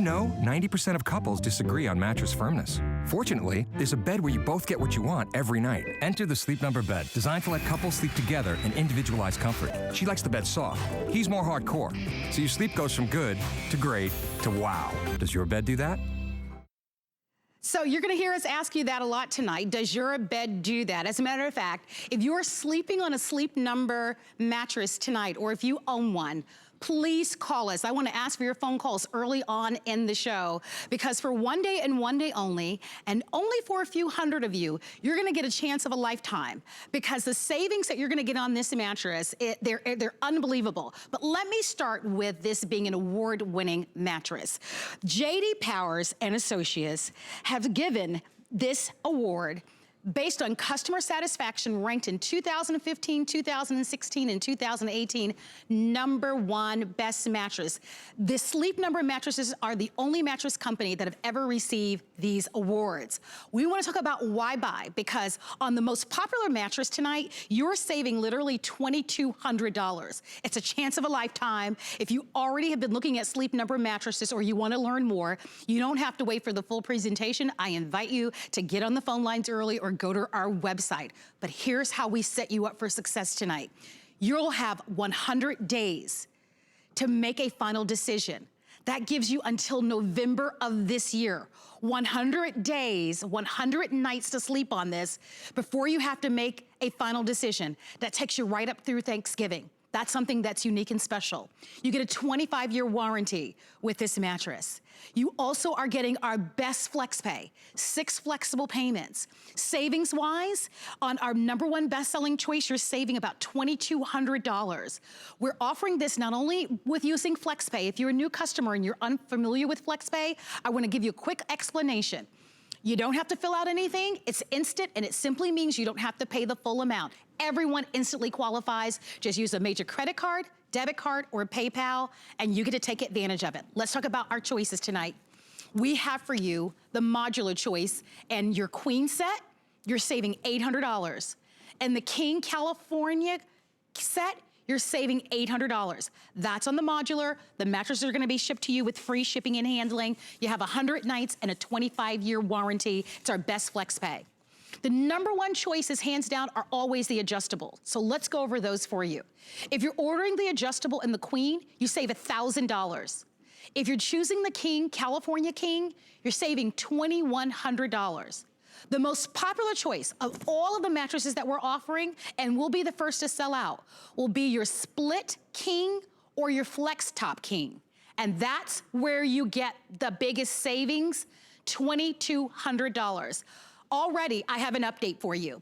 know 90% of couples disagree on mattress firmness? Fortunately, there's a bed where you both get what you want every night. Enter the Sleep Number bed, designed to let couples sleep together in individualized comfort. She likes the bed soft. He's more hardcore. So your sleep goes from good to great to wow. Does your bed do that? So you're gonna hear us ask you that a lot tonight. Does your bed do that? As a matter of fact, if you're sleeping on a Sleep Number mattress tonight, or if you own one, please call us. I want to ask for your phone calls early on in the show, because for one day and one day only, and only for a few hundred of you, you're gonna get a chance of a lifetime, because the savings that you're gonna get on this mattress, they're unbelievable. But let me start with this being an award-winning mattress. J.D. Powers and Associates have given this award based on customer satisfaction, ranked in 2015, 2016, and 2018, #1 best mattress. The Sleep Number mattresses are the only mattress company that have ever received these awards. We want to talk about why buy, because on the most popular mattress tonight, you're saving literally $2,200. It's a chance of a lifetime. If you already have been looking at Sleep Number mattresses, or you want to learn more, you don't have to wait for the full presentation. I invite you to get on the phone lines early, or go to our website. But here's how we set you up for success tonight. You'll have 100 days to make a final decision. That gives you until November of this year. 100 days, 100 nights to sleep on this before you have to make a final decision. That takes you right up through Thanksgiving. That's something that's unique and special. You get a 25-year warranty with this mattress. You also are getting our best flex pay, 6 flexible payments. Savings-wise, on our #1 best-selling choice, you're saving about $2,200. We're offering this not only with using flex pay. If you're a new customer and you're unfamiliar with flex pay, I wanna give you a quick explanation. You don't have to fill out anything. It's instant, and it simply means you don't have to pay the full amount. Everyone instantly qualifies. Just use a major credit card, debit card, or PayPal, and you get to take advantage of it. Let's talk about our choices tonight. We have for you the modular choice, and your queen set, you're saving $800. And the King California set, you're saving $800. That's on the modular. The mattresses are gonna be shipped to you with free shipping and handling. You have 100 nights and a 25-year warranty. It's our best flex pay. The #1 choices, hands down, are always the adjustable. So let's go over those for you. If you're ordering the adjustable and the queen, you save $1,000. If you're choosing the King, California King, you're saving $2,100. The most popular choice of all of the mattresses that we're offering, and will be the first to sell out, will be your split king or your flex top king. And that's where you get the biggest savings, $2,200. Already, I have an update for you.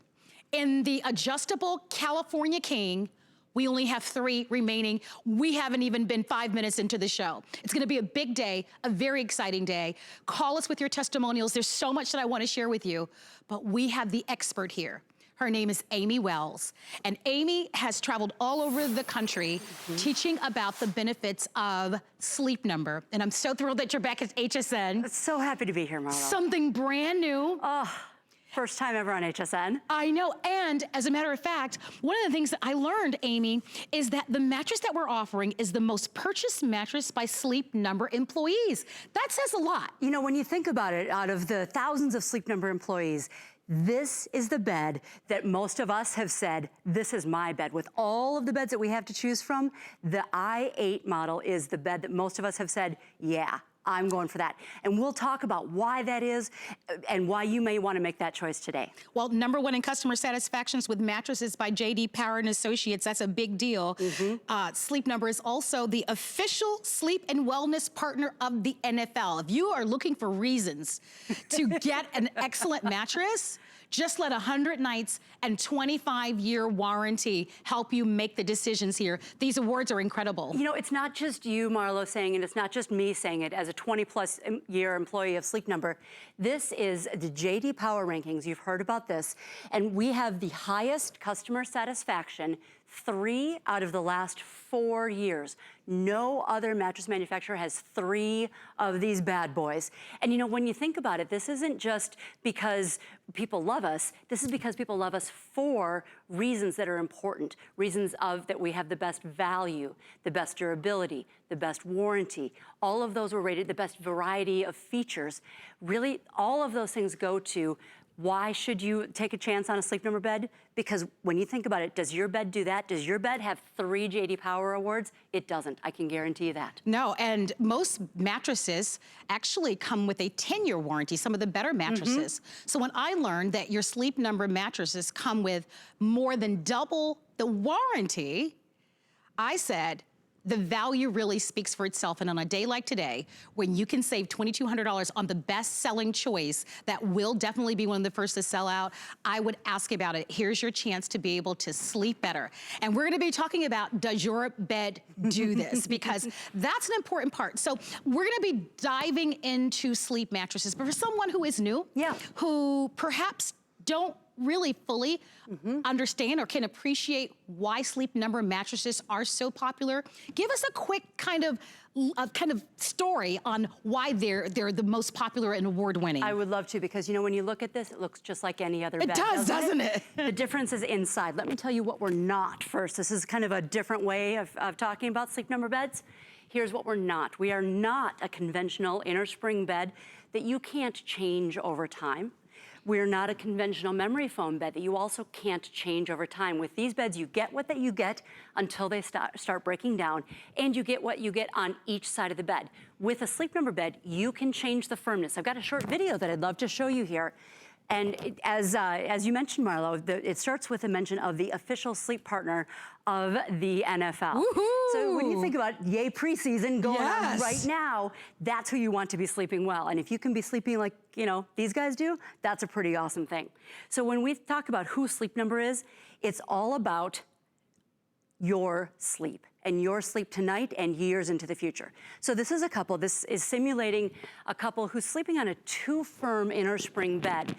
In the adjustable California King, we only have 3 remaining. We haven't even been 5 minutes into the show. It's gonna be a big day, a very exciting day. Call us with your testimonials. There's so much that I wanna share with you, but we have the expert here. Her name is Amy Wells, and Amy has traveled all over the country teaching about the benefits of Sleep Number. And I'm so thrilled that you're back at HSN. So happy to be here, Marlo. Something brand new. Oh, first time ever on HSN. I know, and as a matter of fact, one of the things that I learned, Amy, is that the mattress that we're offering is the most purchased mattress by Sleep Number employees. That says a lot. You know, when you think about it, out of the thousands of Sleep Number employees, this is the bed that most of us have said, this is my bed. With all of the beds that we have to choose from, the i8 model is the bed that most of us have said, yeah, I'm going for that. And we'll talk about why that is and why you may want to make that choice today. Well, #1 in customer satisfactions with mattresses by J.D. Power and Associates. That's a big deal. Sleep Number is also the official sleep and wellness partner of the NFL. If you are looking for reasons to get an excellent mattress, just let 100 nights and 25-year warranty help you make the decisions here. These awards are incredible. You know, it's not just you, Marlo, saying it. It's not just me saying it as a 20-plus year employee of Sleep Number. This is the J.D. Power rankings. You've heard about this. And we have the highest customer satisfaction 3 out of the last 4 years. No other mattress manufacturer has 3 of these bad boys. And you know, when you think about it, this isn't just because people love us, this is because people love us for reasons that are important. Reasons of that we have the best value, the best durability, the best warranty. All of those were rated the best variety of features. Really, all of those things go to why should you take a chance on a Sleep Number bed? Because when you think about it, does your bed do that? Does your bed have 3 J.D. Power awards? It doesn't, I can guarantee you that. No, and most mattresses actually come with a 10-year warranty, some of the better mattresses. So when I learned that your Sleep Number mattresses come with more than double the warranty, I said, the value really speaks for itself. And on a day like today, when you can save $2,200 on the best-selling choice that will definitely be one of the first to sell out, I would ask about it. Here's your chance to be able to sleep better. And we're gonna be talking about, does your bed do this? Because that's an important part. So we're gonna be diving into sleep mattresses, but for someone who is new, who perhaps don't really fully understand or can appreciate why Sleep Number mattresses are so popular, give us a quick kind of story on why they're the most popular and award-winning. I would love to, because you know, when you look at this, it looks just like any other bed. It does, doesn't it? The difference is inside. Let me tell you what we're not first. This is kind of a different way of talking about Sleep Number beds. Here's what we're not. We are not a conventional inner spring bed that you can't change over time. We're not a conventional memory foam bed that you also can't change over time. With these beds, you get what you get until they start breaking down, and you get what you get on each side of the bed. With a Sleep Number bed, you can change the firmness. I've got a short video that I'd love to show you here. And as you mentioned, Marlo, it starts with a mention of the official sleep partner of the NFL. So when you think about yay preseason going on right now, that's who you want to be sleeping well. And if you can be sleeping like, you know, these guys do, that's a pretty awesome thing. So when we talk about who Sleep Number is, it's all about your sleep and your sleep tonight and years into the future. So this is a couple, this is simulating a couple who's sleeping on a 2-firm inner spring bed.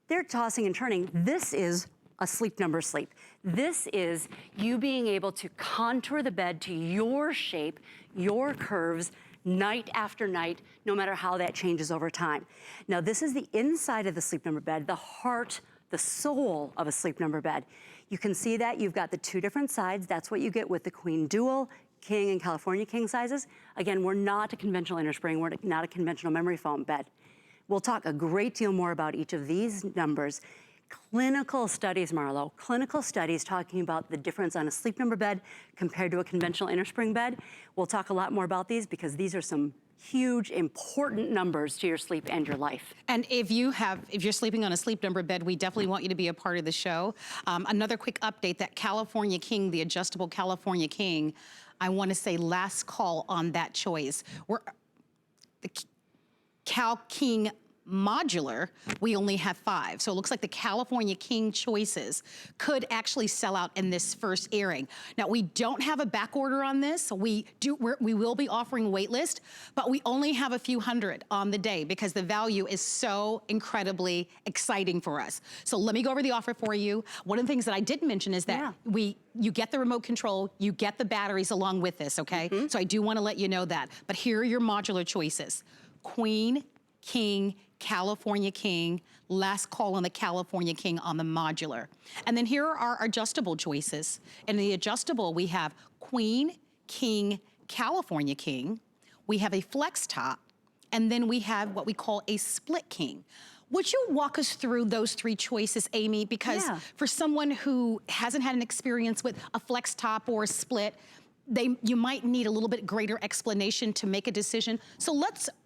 They're tossing and turning. This is a Sleep Number sleep. This is you being able to contour the bed to your shape, your curves, night after night, no matter how that changes over time. Now this is the inside of the Sleep Number bed, the heart, the soul of a Sleep Number bed. You can see that you've got the 2 different sides. That's what you get with the Queen Dual, King, and California King sizes. Again, we're not a conventional inner spring. We're not a conventional memory foam bed. We'll talk a great deal more about each of these numbers. Clinical studies, Marlo, clinical studies talking about the difference on a Sleep Number bed compared to a conventional inner spring bed. We'll talk a lot more about these because these are some huge, important numbers to your sleep and your life. And if you're sleeping on a Sleep Number bed, we definitely want you to be a part of the show. Another quick update, that California King, the adjustable California King, I want to say last call on that choice. The Cal King Modular, we only have 5. So it looks like the California King choices could actually sell out in this first airing. Now, we don't have a back order on this. So we will be offering a wait list, but we only have a few hundred on the day because the value is so incredibly exciting for us. So let me go over the offer for you. One of the things that I didn't mention is that you get the remote control, you get the batteries along with this, okay? So I do want to let you know that. But here are your modular choices. Queen, King, California King, last call on the California King on the modular. And then here are our adjustable choices. In the adjustable, we have Queen, King, California King. We have a flex top, and then we have what we call a split king. Would you walk us through those 3 choices, Amy? Because for someone who hasn't had an experience with a flex top or a split, you might need a little bit greater explanation to make a decision. So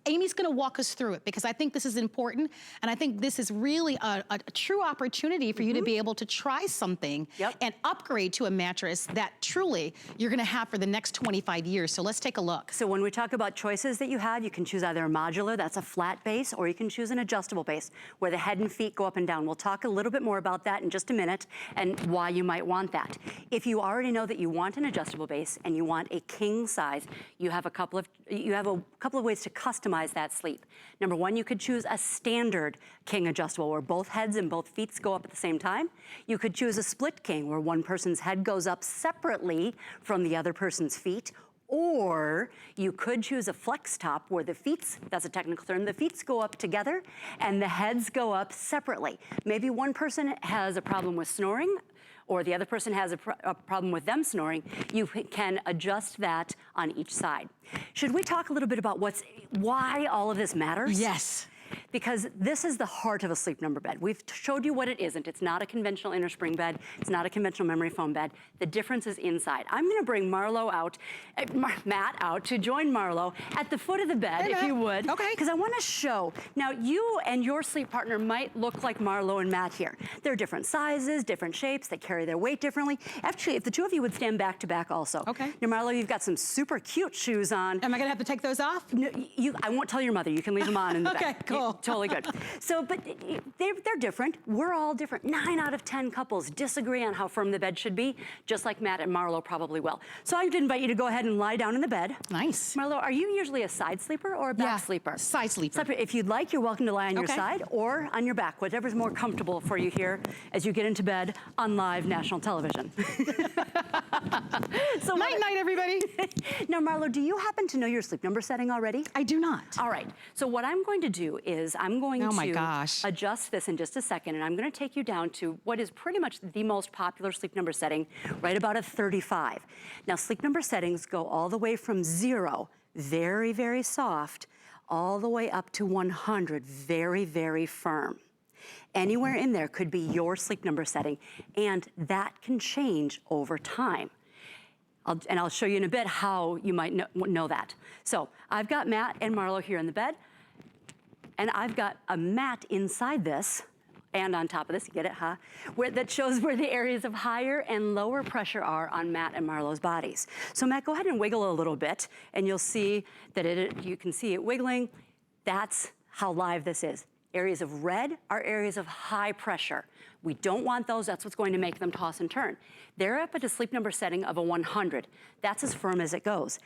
Amy's gonna walk us through it because I think this is important, and I think this is really a true opportunity for you to be able to try something and upgrade to a mattress that truly you're gonna have for the next 25 years. So let's take a look. So when we talk about choices that you have, you can choose either a modular, that's a flat base, or you can choose an adjustable base where the head and feet go up and down. We'll talk a little bit more about that in just a minute and why you might want that. If you already know that you want an adjustable base and and you want a king size, you have a couple of ways to customize that sleep. Number one, you could choose a standard king adjustable where both heads and both feet go up at the same time. You could choose a split king where one person's head goes up separately from the other person's feet. Or you could choose a flex top where the feet, that's a technical term, the feet go up together and the heads go up separately. Maybe one person has a problem with snoring or the other person has a problem with them snoring. You can adjust that on each side. Should we talk a little bit about why all of this matters? Yes. Because this is the heart of a Sleep Number bed. We've showed you what it isn't. It's not a conventional inner spring bed. It's not a conventional memory foam bed. The difference is inside. I'm gonna bring Matt out to join Marlo at the foot of the bed, if you would. Okay. Because I wanna show, now you and your sleep partner might look like Marlo and Matt here. They're different sizes, different shapes, they carry their weight differently. Actually, if the two of you would stand back to back also. Okay. Now Marlo, you've got some super cute shoes on. Am I gonna have to take those off? No, I won't tell your mother. You can leave them on in the Okay, bed. cool. Totally good. So, but they're different. We're all different. 9 out of 10 couples disagree on how firm the bed should be, just like Matt and Marlo probably will. So I would invite you to go ahead and lie down in the bed. Nice. Marlo, are you usually a side sleeper or a back sleeper? Side sleeper. If you'd like, you're welcome to lie on your side or on your back, whatever's more comfortable for you here as you get into bed on live national television. So Night, everybody. Now, Marlo, do you happen to know your Sleep Number setting already? I do not. All right, so what I'm going to do is I'm going to gosh. adjust this in just a second, and I'm gonna take you down to what is pretty much the most popular Sleep Number setting, right about a 35. Now, Sleep Number settings go all the way from 0, very, very soft, all the way up to 100, very, very firm. Anywhere in there could be your Sleep Number setting, and that can change over time. I'll show you in a bit how you might know that. So I've got Matt and Marlo here in the bed, and I've got a mat inside this, and on top of this, get it, huh? That shows where the areas of higher and lower pressure are on Matt and Marlo's bodies. So Matt, go ahead and wiggle a little bit, and you'll see that you can see it wiggling. That's how live this is. Areas of red are areas of high pressure. We don't want those, that's what's going to make them toss and turn. They're up at a Sleep Number setting of a 100. That's as firm as it goes.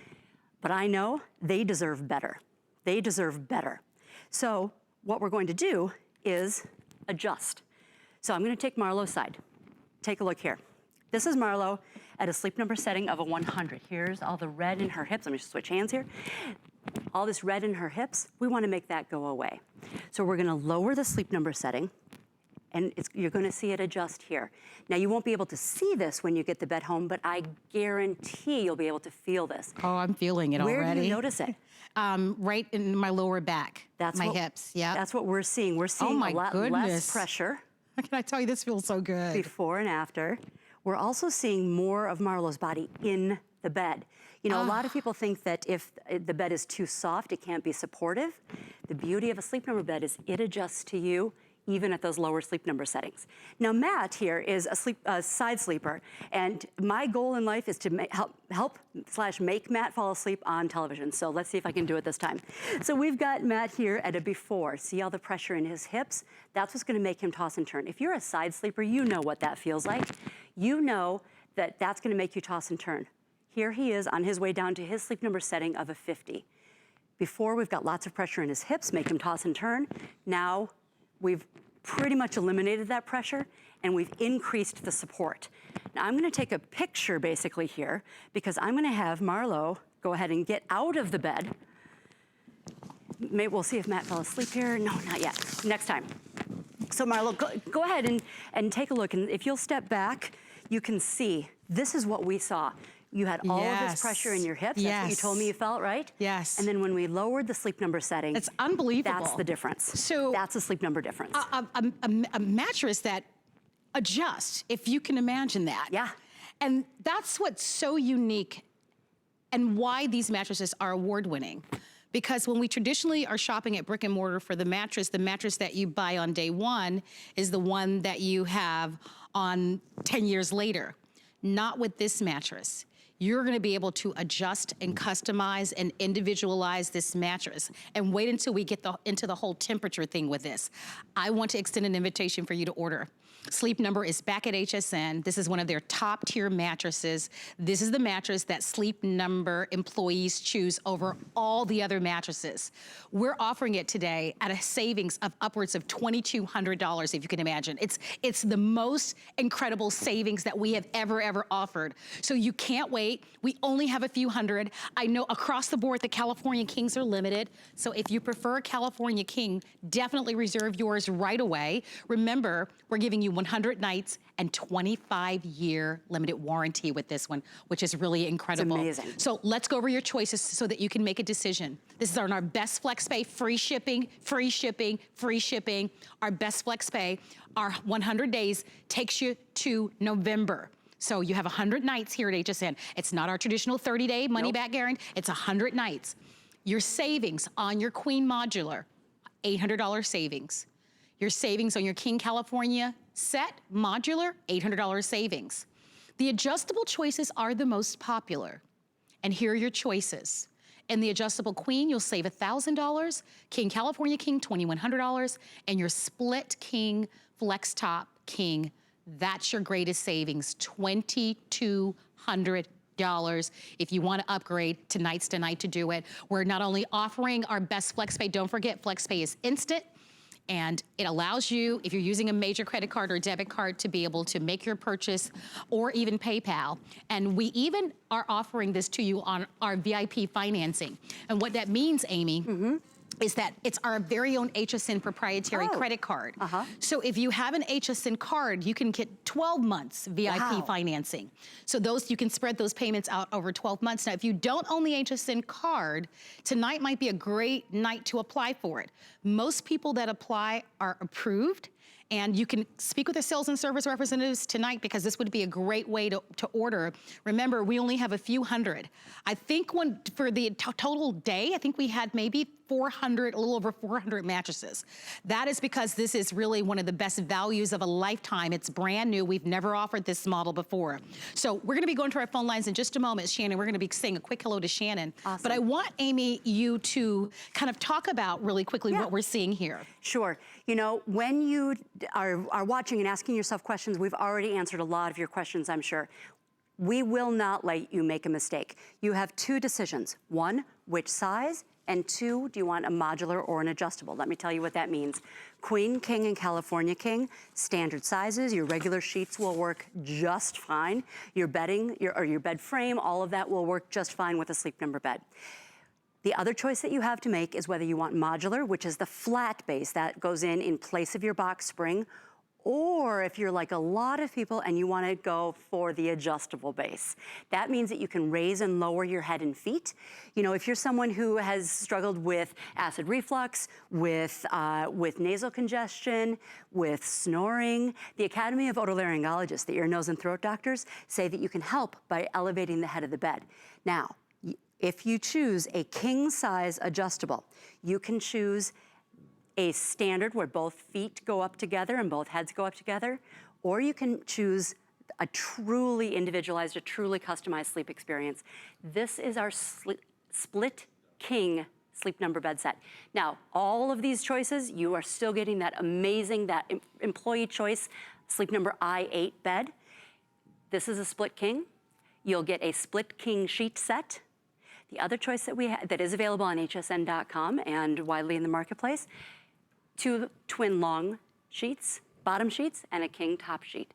But I know they deserve better. They deserve better. So what we're going to do is adjust. So I'm gonna take Marlo's side. Take a look here. This is Marlo at a Sleep Number setting of a 100. Here's all the red in her hips. Let me just switch hands here. All this red in her hips, we wanna make that go away. So we're gonna lower the Sleep Number setting, and you're gonna see it adjust here. Now you won't be able to see this when you get the bed home, but I guarantee you'll be able to feel this. Oh, I'm feeling it already. Where do you notice it? Right in my lower back, my hips, yeah. That's what we're seeing. We're seeing a lot less pressure. Can I tell you, this feels so good. Before and after. We're also seeing more of Marlo's body in the bed. You know, a lot of people think that if the bed is too soft, it can't be supportive. The beauty of a Sleep Number bed is it adjusts to you even at those lower Sleep Number settings. Now, Matt here is a side sleeper, and my goal in life is to help/make Matt fall asleep on television. So let's see if I can do it this time. So we've got Matt here at a before. See all the pressure in his hips? That's what's gonna make him toss and turn. If you're a side sleeper, you know what that feels like. You know that that's gonna make you toss and turn. Here he is on his way down to his Sleep Number setting of a 50. Before, we've got lots of pressure in his hips, make him toss and turn. Now, we've pretty much eliminated that pressure, and we've increased the support. Now I'm gonna take a picture basically here, because I'm gonna have Marlo go ahead and get out of the bed. Maybe we'll see if Matt fell asleep here. No, not yet, next time. So Marlo, go ahead and take a look, and if you'll step back, you can see, this is what we saw. You had all of this pressure in your hips. That's what you told me you felt, right? Yes. And then when we lowered the Sleep Number setting, it's unbelievable. That's the difference. So that's a Sleep Number difference. A mattress that adjusts, if you can imagine that. Yeah. And that's what's so unique and why these mattresses are award-winning. Because when we traditionally are shopping at brick and mortar for the mattress that you buy on day one is the one that you have on 10 years later. Not with this mattress. You're gonna be able to adjust and customize and individualize this mattress, and wait until we get into the whole temperature thing with this. I want to extend an invitation for you to order. Sleep Number is back at HSN. This is one of their top tier mattresses. This is the mattress that Sleep Number employees choose over all the other mattresses. We're offering it today at a savings of upwards of $2,200, if you can imagine. It's the most incredible savings that we have ever offered. So you can't wait. We only have a few hundred. I know across the board, the California Kings are limited. So if you prefer a California King, definitely reserve yours right away. Remember, we're giving you 100 nights and 25-year limited warranty with this one, which is really incredible. It's amazing. So let's go over your choices so that you can make a decision. This is our best flex pay, free shipping, free shipping, free shipping. Our best flex pay, our 100 days takes you to November. So you have 100 nights here at HSN. It's not our traditional 30-day money-back guarantee. It's 100 nights. Your savings on your Queen Modular, $800 savings. Your savings on your King California set, Modular, $800 savings. The adjustable choices are the most popular. And here are your choices. In the adjustable Queen, you'll save $1,000. King California King, $2,100. And your split King, Flex Top King, that's your greatest savings, $2,200. If you want to upgrade tonight's the night to do it. We're not only offering our best FlexPay, don't forget FlexPay is instant, and it allows you, if you're using a major credit card or debit card, to be able to make your purchase or even PayPal. And we even are offering this to you on our VIP financing. And what that means, Amy, is that it's our very own HSN proprietary credit card. So if you have an HSN card, you can get 12 months VIP financing. So those, you can spread those payments out over 12 months. Now, if you don't own the HSN card, tonight might be a great night to apply for it. Most people that apply are approved, and you can speak with the sales and service representatives tonight, because this would be a great way to order. Remember, we only have a few hundred. I think for the total day, I think we had maybe 400, a little over 400 mattresses. That is because this is really one of the best values of a lifetime. It's brand new. We've never offered this model before. So we're gonna be going to our phone lines in just a moment. Shannon, we're gonna be saying a quick hello to Shannon. Awesome. But I want, Amy, you to kind of talk about really quickly what we're seeing here. Sure. You know, when you are watching and asking yourself questions, we've already answered a lot of your questions, I'm sure. We will not let you make a mistake. You have two decisions. One, which size? And two, do you want a modular or an adjustable? Let me tell you what that means. Queen, King, and California King, standard sizes. Your regular sheets will work just fine. Your bedding, your bed frame, all of that will work just fine with a Sleep Number bed. The other choice that you have to make is whether you want modular, which is the flat base that goes in place of your box spring, or if you're like a lot of people and you want to go for the adjustable base. That means that you can raise and lower your head and feet. You know, if you're someone who has struggled with acid reflux, with nasal congestion, with snoring, the Academy of Otolaryngologists, the ear, nose, and throat doctors, say that you can help by elevating the head of the bed. Now, if you choose a king size adjustable, you can choose a standard where both feet go up together and both heads go up together, or you can choose a truly individualized, a truly customized sleep experience. This is our split king Sleep Number bed set. Now, all of these choices, you are still getting that amazing, that employee choice Sleep Number I8 bed. This is a split king. You'll get a split king sheet set. The other choice that we have that is available on hsn.com and widely in the marketplace, 2 twin long sheets, bottom sheets, and a king top sheet.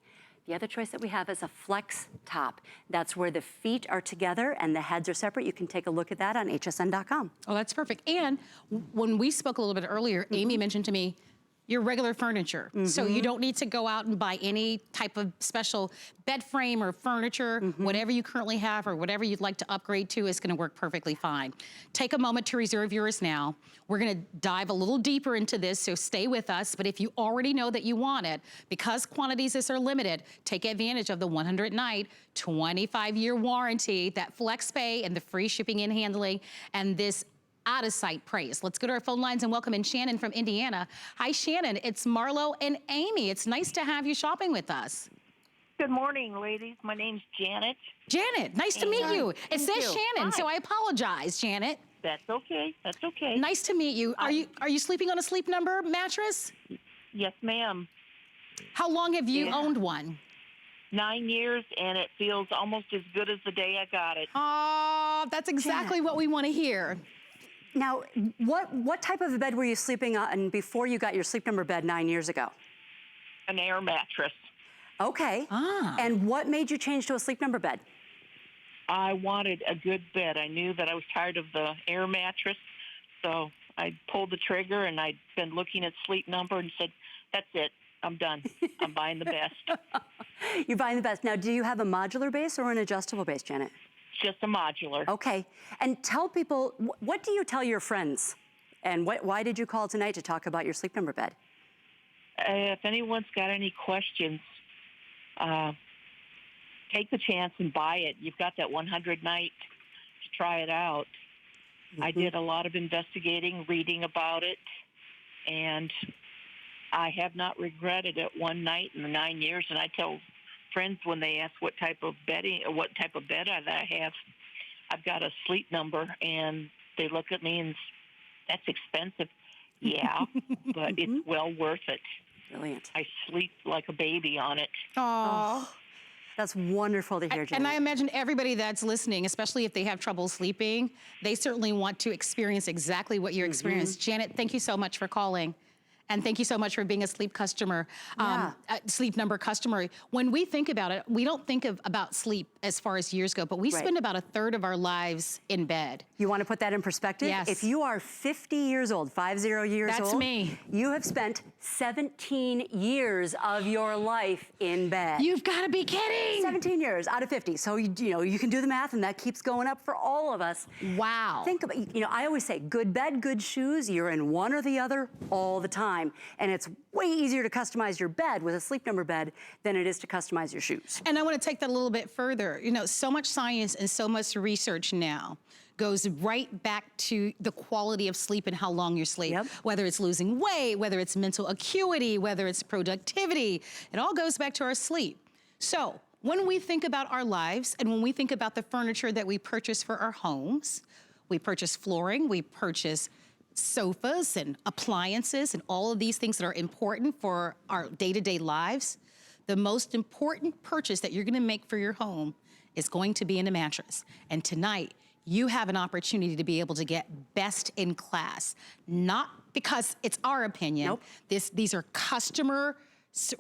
The other choice that we have is a flex top. That's where the feet are together and the heads are separate. You can take a look at that on hsn.com. Oh, that's perfect. And when we spoke a little bit earlier, Amy mentioned to me, your regular furniture. So you don't need to go out and buy any type of special bed frame or furniture. Whatever you currently have or whatever you'd like to upgrade to is gonna work perfectly fine. Take a moment to reserve yours now. We're gonna dive a little deeper into this, so stay with us. But if you already know that you want it, because quantities are limited, take advantage of the 100-night, 25-year warranty, that FlexPay and the free shipping and handling, and this out-of-sight praise. Let's go to our phone lines and welcome in Shannon from Indiana. Hi, Shannon. It's Marlo and Amy. It's nice to have you shopping with us. Good morning, ladies. My name's Janet. Janet, nice to meet you. It says Shannon, so I apologize, Janet. That's okay. That's okay. Nice to meet you. Are you sleeping on a Sleep Number mattress? Yes, ma'am. How long have you Yeah. owned one? 9 years, and it feels almost as good as the day I got it. Oh, that's exactly what we want to hear. Now, what type of a bed were you sleeping on before you got your Sleep Number bed 9 years ago? An air mattress. Okay. Ah. And what made you change to a Sleep Number bed? I wanted a good bed. I knew that I was tired of the air mattress, so I pulled the trigger, and I'd been looking at Sleep Number and said, that's it. I'm done. I'm buying the best. You're buying the best. Now, do you have a modular base or an adjustable base, Janet? Just a modular. Okay. And tell people, what do you tell your friends? And why did you call tonight to talk about your Sleep Number bed? If anyone's got any questions, take the chance and buy it. You've got that 100 night to try it out. I did a lot of investigating, reading about it, and I have not regretted it one night in the 9 years. And I tell friends when they ask what type of bed I have, I've got a Sleep Number, and they look at me and that's expensive. Yeah, but it's well worth it. Brilliant. I sleep like a baby on it. Oh. That's wonderful to hear, Janet. And I imagine everybody that's listening, especially if they have trouble sleeping, they certainly want to experience exactly what you experienced. Janet, thank you so much for calling. And thank you so much for being a Sleep customer, Sleep Number customer. When we think about it, we don't think about sleep as far as years go, but we spend about a third of our lives in bed. You want to put that in perspective? Yes. If you are 50 years old, 50 years old. That's me. You have spent 17 years of your life in bed. You've got to be kidding. 17 years out of 50. So, you know, you can do the math, and that keeps going up for all of us. Wow. Think about, you know, I always say, good bed, good shoes. You're in one or the other all the time. And it's way easier to customize your bed with a Sleep Number bed than it is to customize your shoes. And I want to take that a little bit further. You know, so much science and so much research now goes right back to the quality of sleep and how long you sleep. Yep. Whether it's losing weight, whether it's mental acuity, whether it's productivity, it all goes back to our sleep. So when we think about our lives and when we think about the furniture that we purchase for our homes, we purchase flooring, we purchase sofas and appliances and all of these things that are important for our day-to-day lives. The most important purchase that you're gonna make for your home is going to be in a mattress. And tonight, you have an opportunity to be able to get best in class, not because it's our opinion. Nope. These are customer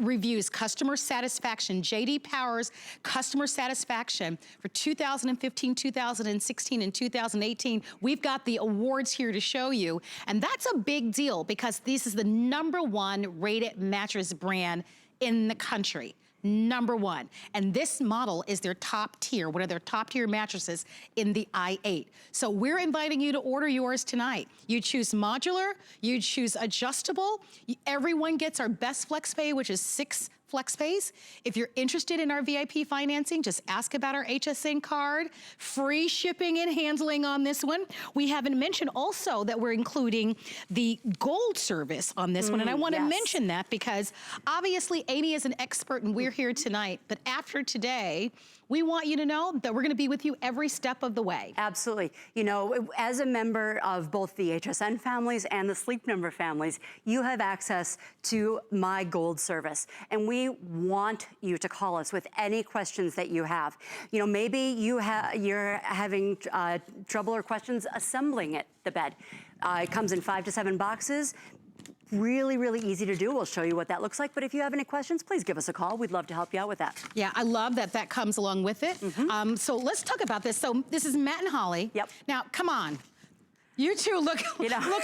reviews, customer satisfaction, J.D. Power's customer satisfaction for 2015, 2016, and 2018. We've got the awards here to show you, and that's a big deal because this is the #1 rated mattress brand in the country. #1. And this model is their top tier, one of their top tier mattresses in the i8. So we're inviting you to order yours tonight. You choose modular, you choose adjustable. Everyone gets our best flex pay, which is 6 flex pays. If you're interested in our VIP financing, just ask about our HSN card. Free shipping and handling on this one. We haven't mentioned also that we're including the gold service on this one. And I want to mention that because obviously Amy is an expert and we're here tonight. But after today, we want you to know that we're going to be with you every step of the way. Absolutely. You know, as a member of both the HSN families and the Sleep Number families, you have access to my gold service. And we want you to call us with any questions that you have. You know, maybe you're having trouble or questions assembling the bed. It comes in 5 to 7 boxes. Really, really easy to do. We'll show you what that looks like. But if you have any questions, please give us a call. We'd love to help you out with that. Yeah, I love that that comes along with it. So let's talk about this. So this is Matt and Holly. Yep. Now, come on. You two look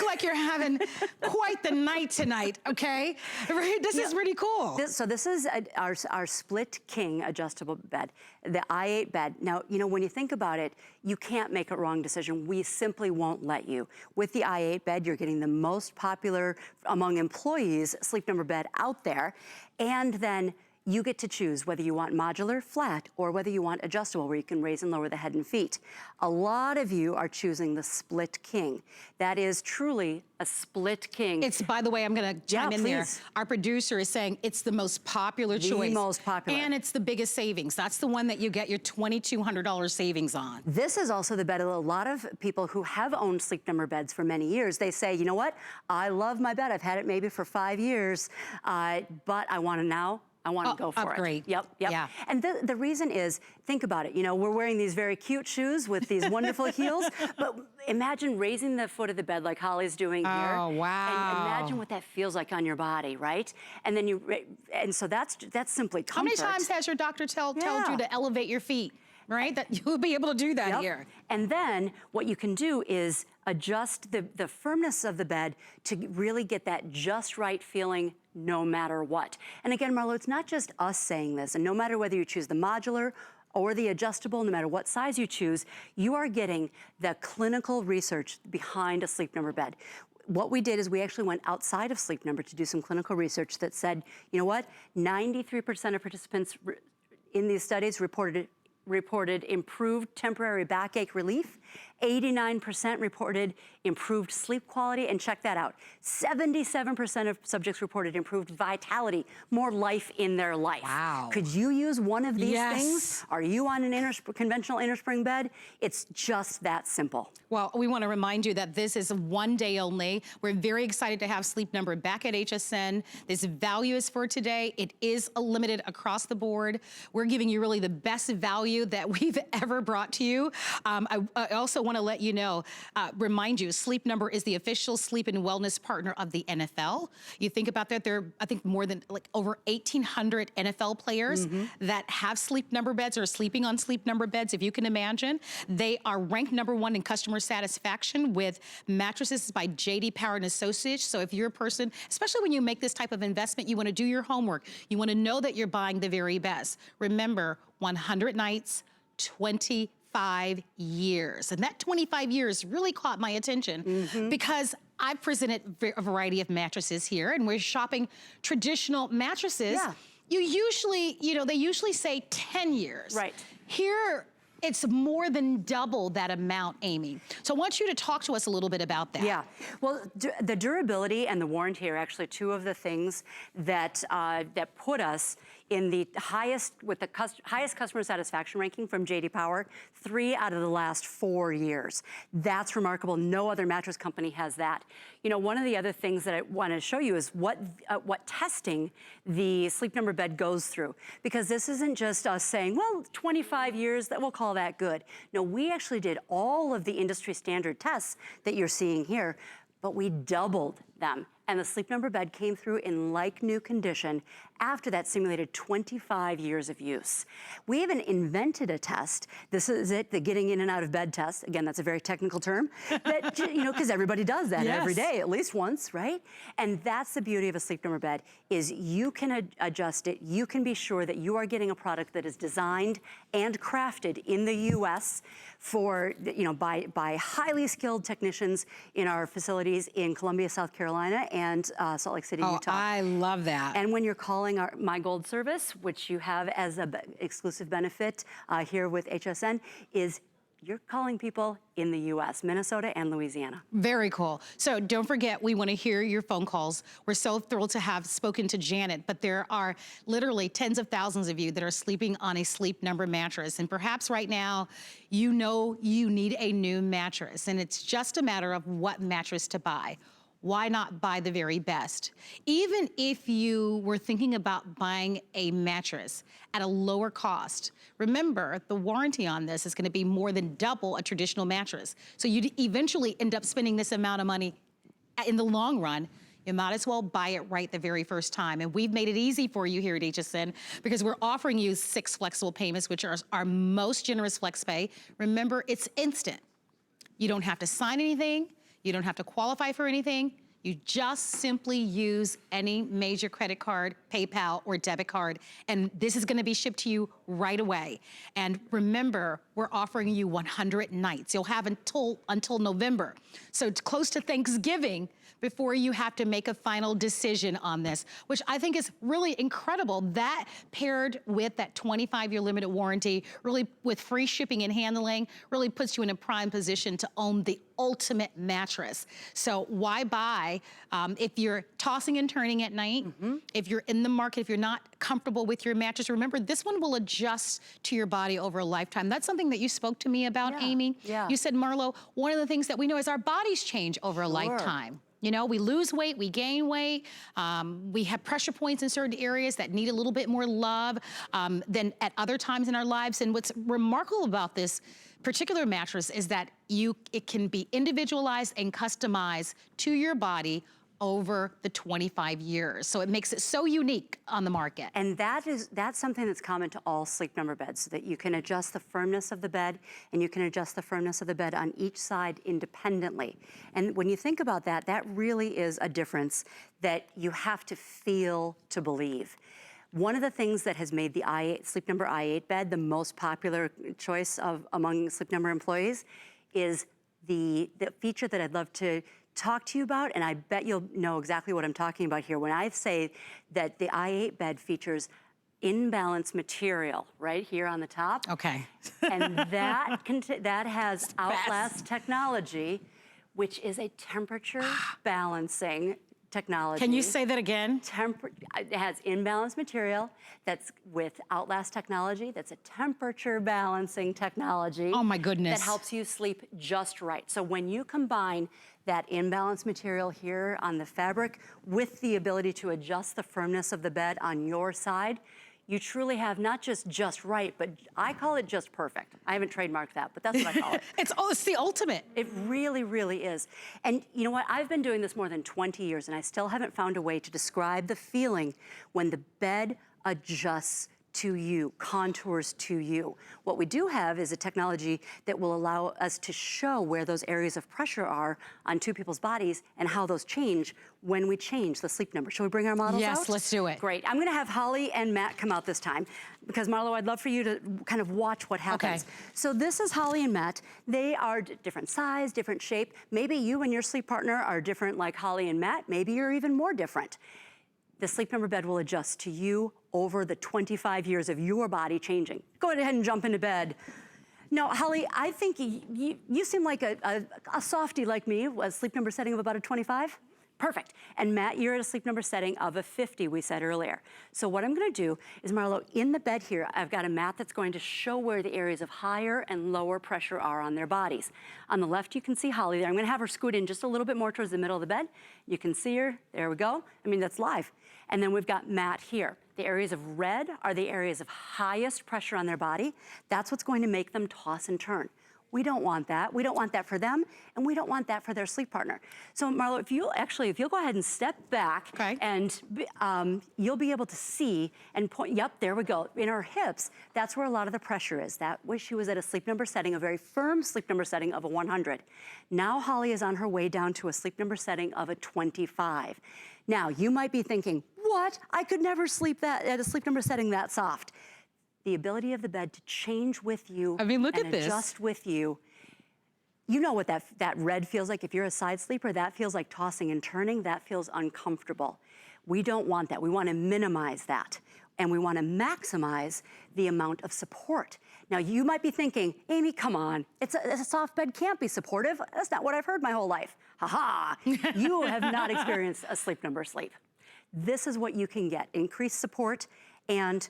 like you're having quite the night tonight, okay? This is pretty cool. This is our split king adjustable bed, the i8 bed. Now, you know, when you think about it, you can't make a wrong decision. We simply won't let you. With the i8 bed, you're getting the most popular among employees Sleep Number bed out there. And then You get to choose whether you want modular, flat, or whether you want adjustable, where you can raise and lower the head and feet. A lot of you are choosing the split king. That is truly a split king. It's, by the way, I'm gonna chime in there. Our producer is saying it's the most popular choice. The most popular. And it's the biggest savings. That's the one that you get your $2,200 savings on. This is also the bed of a lot of people who have owned Sleep Number beds for many years. They say, you know what? I love my bed. I've had it maybe for 5 years, but I want to go for upgrade. it. Yep. Yeah. And the reason is, think about it. You know, we're wearing these very cute shoes with these wonderful heels, but imagine raising the foot of the bed like Holly's doing here. Oh, wow. And imagine what that feels like on your body, right? And then so that's simply comfort. How many times has your doctor told you to elevate your feet? Right, that you'll be able to do that here. And then what you can do is adjust the firmness of the bed to really get that just right feeling no matter what. And again, Marlo, it's not just us saying this, and no matter whether you choose the modular or the adjustable, no matter what size you choose, you are getting the clinical research behind a Sleep Number bed. What we did is we actually went outside of Sleep Number to do some clinical research that said, you know what, 93% of participants in these studies reported improved temporary backache relief. 89% reported improved sleep quality, and check that out, 77% of subjects reported improved vitality, more life in their life. Wow. Could you use one of these things? Are you on an conventional innerspring bed? It's just that simple. Well, we want to remind you that this is one day only. We're very excited to have Sleep Number back at HSN. This value is for today. It is limited across the board. We're giving you really the best value that we've ever brought to you. I also want to let you know, remind you, Sleep Number is the official sleep and wellness partner of the NFL. You think about that, there are, I think, more than over 1,800 NFL players that have Sleep Number beds or are sleeping on Sleep Number beds, if you can imagine. They are ranked #1 in customer satisfaction with Mattresses by J.D. Power and Associates. So if you're a person, especially when you make this type of investment, you want to do your homework. You want to know that you're buying the very best. Remember, 100 nights, 25 years. And that 25 years really caught my attention because I've presented a variety of mattresses here, and we're shopping traditional mattresses. You usually, they usually say 10 years. Right. Here, it's more than double that amount, Amy. So I want you to talk to us a little bit about that. Yeah, well, the durability and the warranty are actually two of the things that that put us in the highest, with the highest customer satisfaction ranking from J.D. Power, 3 out of the last 4 years. That's remarkable. No other mattress company has that. You know, one of the other things that I want to show you is what testing the Sleep Number bed goes through. Because this isn't just us saying, well, 25 years, that we'll call that good. No, we actually did all of the industry standard tests that you're seeing here, but we doubled them. And the Sleep Number bed came through in like new condition after that simulated 25 years of use. We even invented a test. This is it, the getting in and out of bed test. Again, that's a very technical term, that, because everybody does that every day, at least once, right? And that's the beauty of a Sleep Number bed, is you can adjust it. You can be sure that you are getting a product that is designed and crafted in the US for, by highly skilled technicians in our facilities in Columbia, South Carolina, and Salt Lake City, Utah. I love that. And when you're calling our My Gold service, which you have as an exclusive benefit here with HSN, is you're calling people in the US, Minnesota and Louisiana. Very cool. So don't forget, we want to hear your phone calls. We're so thrilled to have spoken to Janet, but there are literally tens of thousands of you that are sleeping on a Sleep Number mattress. And perhaps right now, you know you need a new mattress, and it's just a matter of what mattress to buy. Why not buy the very best? Even if you were thinking about buying a mattress at a lower cost, remember the warranty on this is going to be more than double a traditional mattress. So you'd eventually end up spending this amount of money in the long run. You might as well buy it right the very first time. And we've made it easy for you here at HSN because we're offering you 6 flexible payments, which are our most generous flex pay. Remember, it's instant. You don't have to sign anything. You don't have to qualify for anything. You just simply use any major credit card, PayPal, or debit card, and this is gonna be shipped to you right away. And remember, we're offering you 100 nights. You'll have until November. So it's close to Thanksgiving before you have to make a final decision on this, which I think is really incredible. That paired with that 25-year limited warranty, really with free shipping and handling, really puts you in a prime position to own the ultimate mattress. So why buy if you're tossing and turning at night, if you're in the market, if you're not comfortable with your mattress? Remember, this one will adjust to your body over a lifetime. That's something that you spoke to me about, Amy. You said, Marlo, one of the things that we know is our bodies change over a lifetime. You know, we lose weight, we gain weight, we have pressure points in certain areas that need a little bit more love than at other times in our lives. And what's remarkable about this particular mattress is that it can be individualized and customized to your body over the 25 years. So it makes it so unique on the market. And that's something that's common to all Sleep Number beds, so that you can adjust the firmness of the bed and you can adjust the firmness of the bed on each side independently. And when you think about that, that really is a difference that you have to feel to believe. One of the things that has made the Sleep Number i8 bed the most popular choice among Sleep Number employees is the feature that I'd love to talk to you about, and I bet you'll know exactly what I'm talking about here when I say that the i8 bed features in-balance material right here on the top. Okay. And that has Outlast technology, which is a temperature balancing technology. Can you say that again? It has in-balance material that's with Outlast technology, that's a temperature balancing technology. Oh my goodness. That helps you sleep just right. So when you combine that in-balance material here on the fabric with the ability to adjust the firmness of the bed on your side, you truly have not just right, but I call it just perfect. I haven't trademarked that, but that's what I call it. It's the ultimate. It really, really is. And you know what? I've been doing this more than 20 years, and I still haven't found a way to describe the feeling when the bed adjusts to you, contours to you. What we do have is a technology that will allow us to show where those areas of pressure are on two people's bodies and how those change when we change the Sleep Number. Shall we bring our models out? Yes, let's do it. Great. I'm gonna have Holly and Matt come out this time because Marlo, I'd love for you to kind of watch what happens. Okay. So this is Holly and Matt. They are different size, different shape. Maybe you and your sleep partner are different like Holly and Matt. Maybe you're even more different. The Sleep Number bed will adjust to you over the 25 years of your body changing. Go ahead and jump into bed. Now, Holly, I think you seem like a softie like me, a Sleep Number setting of about a 25. Perfect. And Matt, you're at a Sleep Number setting of a 50, we said earlier. So what I'm gonna do is, Marlo, in the bed here, I've got a mat that's going to show where the areas of higher and lower pressure are on their bodies. On the left, you can see Holly there. I'm gonna have her scoot in just a little bit more towards the middle of the bed. You can see her, there we go. I mean, that's live. And then we've got Matt here. The areas of red are the areas of highest pressure on their body. That's what's going to make them toss and turn. We don't want that. We don't want that for them, and we don't want that for their sleep partner. So Marlo, if you'll go ahead and step back, and you'll be able to see and point, yep, there we go. In her hips, that's where a lot of the pressure is. That was, she was at a Sleep Number setting, a very firm Sleep Number setting of a 100. Now Holly is on her way down to a Sleep Number setting of a 25. Now, you might be thinking, what? I could never sleep at a Sleep Number setting that soft. The ability of the bed to change with you, look at this, adjust with you. You know what that red feels like. If you're a side sleeper, that feels like tossing and turning. That feels uncomfortable. We don't want that. We want to minimize that. And we want to maximize the amount of support. Now, you might be thinking, Amy, come on. It's a soft bed can't be supportive. That's not what I've heard my whole life. Ha-ha. You have not experienced a Sleep Number sleep. This is what you can get. Increased support and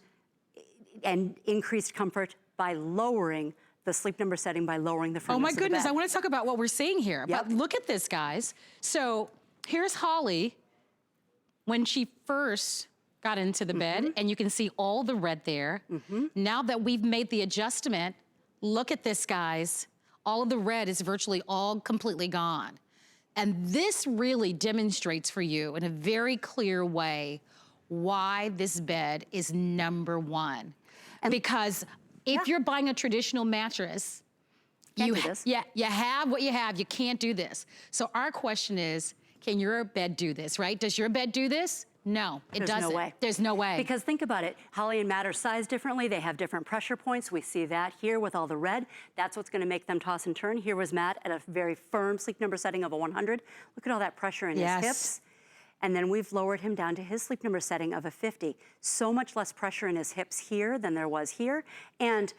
increased comfort by lowering the Sleep Number setting, by lowering the firmness of the bed. Oh my goodness, I want to talk about what we're seeing here. Yep. But look at this, guys. So here's Holly when she first got into the bed, and you can see all the red there. Now that we've made the adjustment, look at this, guys. All of the red is virtually all completely gone. And this really demonstrates for you in a very clear way why this bed is #1. Because if you're buying a traditional mattress, you have what you have, you can't do this. So our question is, can your bed do this, right? Does your bed do this? No, it There's doesn't. no way. There's no way. Because think about it, Holly and Matt are sized differently. They have different pressure points. We see that here with all the red. That's what's gonna make them toss and turn. Here was Matt at a very firm Sleep Number setting of a 100. Look at all that pressure in his hips. And then we've lowered him down to his Sleep Number setting of a 50. So much less pressure in his hips here than there was here. And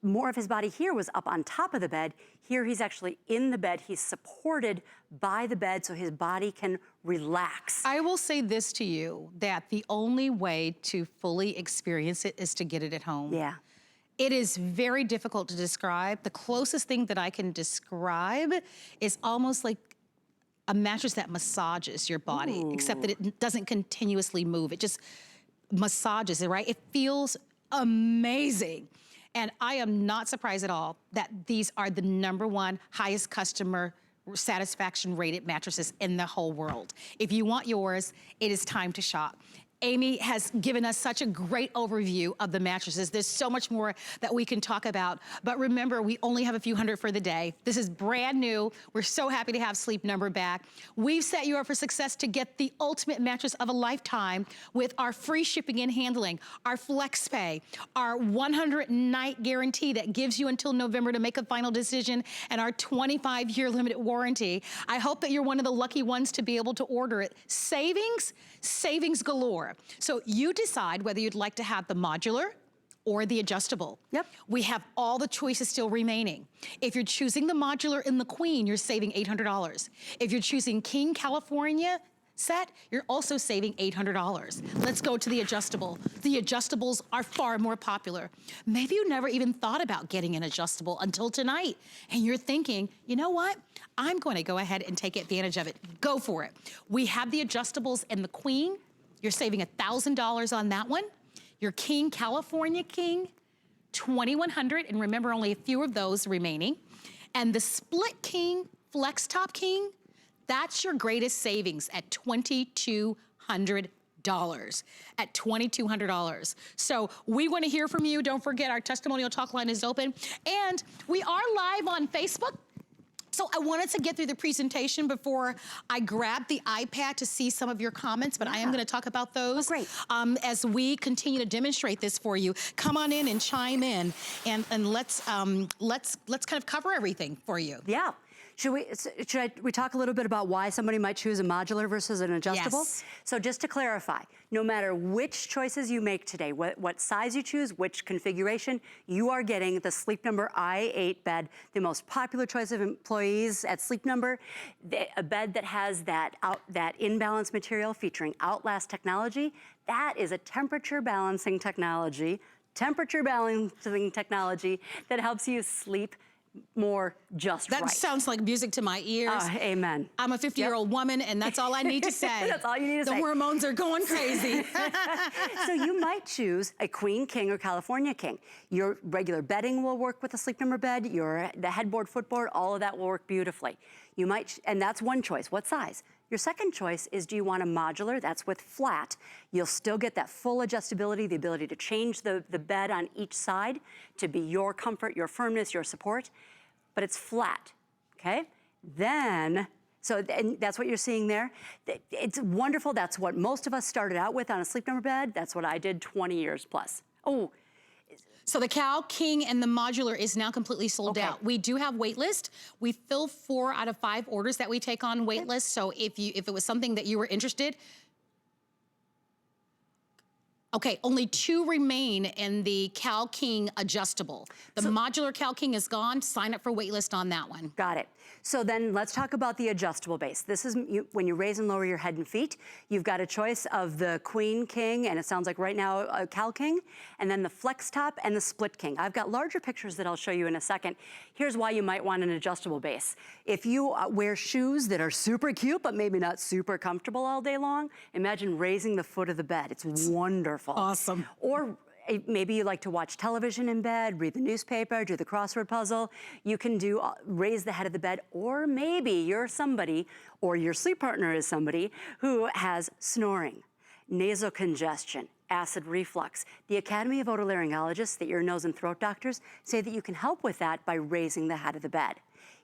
more of his body here was up on top of the bed. Here he's actually in the bed. He's supported by the bed so his body can relax. I will say this to you, that the only way to fully experience it is to get it at home. Yeah. It is very difficult to describe. The closest thing that I can describe is almost like a mattress that massages your body, except that it doesn't continuously move. It just massages it, right? It feels amazing. And I am not surprised at all that these are the #1 highest customer satisfaction rated mattresses in the whole world. If you want yours, it is time to shop. Amy has given us such a great overview of the mattresses. There's so much more that we can talk about, but remember, we only have a few hundred for the day. This is brand new. We're so happy to have Sleep Number back. We've set you up for success to get the ultimate mattress of a lifetime with our free shipping and handling, our flex pay, our 100-night guarantee that gives you until November to make a final decision, and our 25-year limited warranty. I hope that you're one of the lucky ones to be able to order it. Savings galore. So you decide whether you'd like to have the modular or the adjustable. Yep. We have all the choices still remaining. If you're choosing the modular in the Queen, you're saving $800. If you're choosing King California set, you're also saving $800. Let's go to the adjustable. The adjustables are far more popular. Maybe you never even thought about getting an adjustable until tonight, and you're thinking, you know what? I'm going to go ahead and take advantage of it. Go for it. We have the adjustables in the Queen. You're saving $1,000 on that one. Your King California King, $2,100, and remember, only a few of those remaining. And the Split King, Flex Top King, that's your greatest savings at $2,200. At $2,200. So we want to hear from you. Don't forget, our Testimonial Talk line is open. And we are live on Facebook. So I wanted to get through the presentation before I grab the iPad to see some of your comments, but I am going to talk about those as we continue to demonstrate this for you. Come on in and chime in, and let's kind of cover everything for you. Yeah. Should we talk a little bit about why somebody might choose a modular versus an adjustable? Yes. So just to clarify, no matter which choices you make today, what size you choose, which configuration, you are getting the Sleep Number i8 bed, the most popular choice of employees at Sleep Number, a bed that has that in-balance material featuring Outlast technology. That is a temperature balancing technology that helps you sleep more just right. That sounds like music to my ears. Amen. I'm a 50-year-old woman, and that's all I need to say. That's all you need to say. The hormones are going crazy. So you might choose a Queen King or California King. Your regular bedding will work with a Sleep Number bed. The headboard, footboard, all of that will work beautifully. You might, and that's one choice. What size? Your second choice is, do you want a modular? That's with flat. You'll still get that full adjustability, the ability to change the bed on each side to be your comfort, your firmness, your support, but it's flat, okay? Then, and that's what you're seeing there. It's wonderful. That's what most of us started out with on a Sleep Number bed. That's what I did 20 years plus. Oh. So the Cal King and the modular is now completely sold out. We do have wait list. We fill 4 out of 5 orders that we take on wait list. So if it was something that you were interested, okay, only 2 remain in the Cal King adjustable. The modular Cal King is gone. Sign up for wait list on that one. Got it. So then let's talk about the adjustable base. This is when you raise and lower your head and feet. You've got a choice of the Queen King, and it sounds like right now a Cal King, and then the Flex Top and the Split King. I've got larger pictures that I'll show you in a second. Here's why you might want an adjustable base. If you wear shoes that are super cute, but maybe not super comfortable all day long, imagine raising the foot of the bed. It's wonderful. Awesome. Or maybe you like to watch television in bed, read the newspaper, do the crossword puzzle. You can raise the head of the bed, or maybe you're somebody, or your sleep partner is somebody who has snoring, nasal congestion, acid reflux. The Academy of Otolaryngologists, the ear, nose, and throat doctors, say that you can help with that by raising the head of the bed.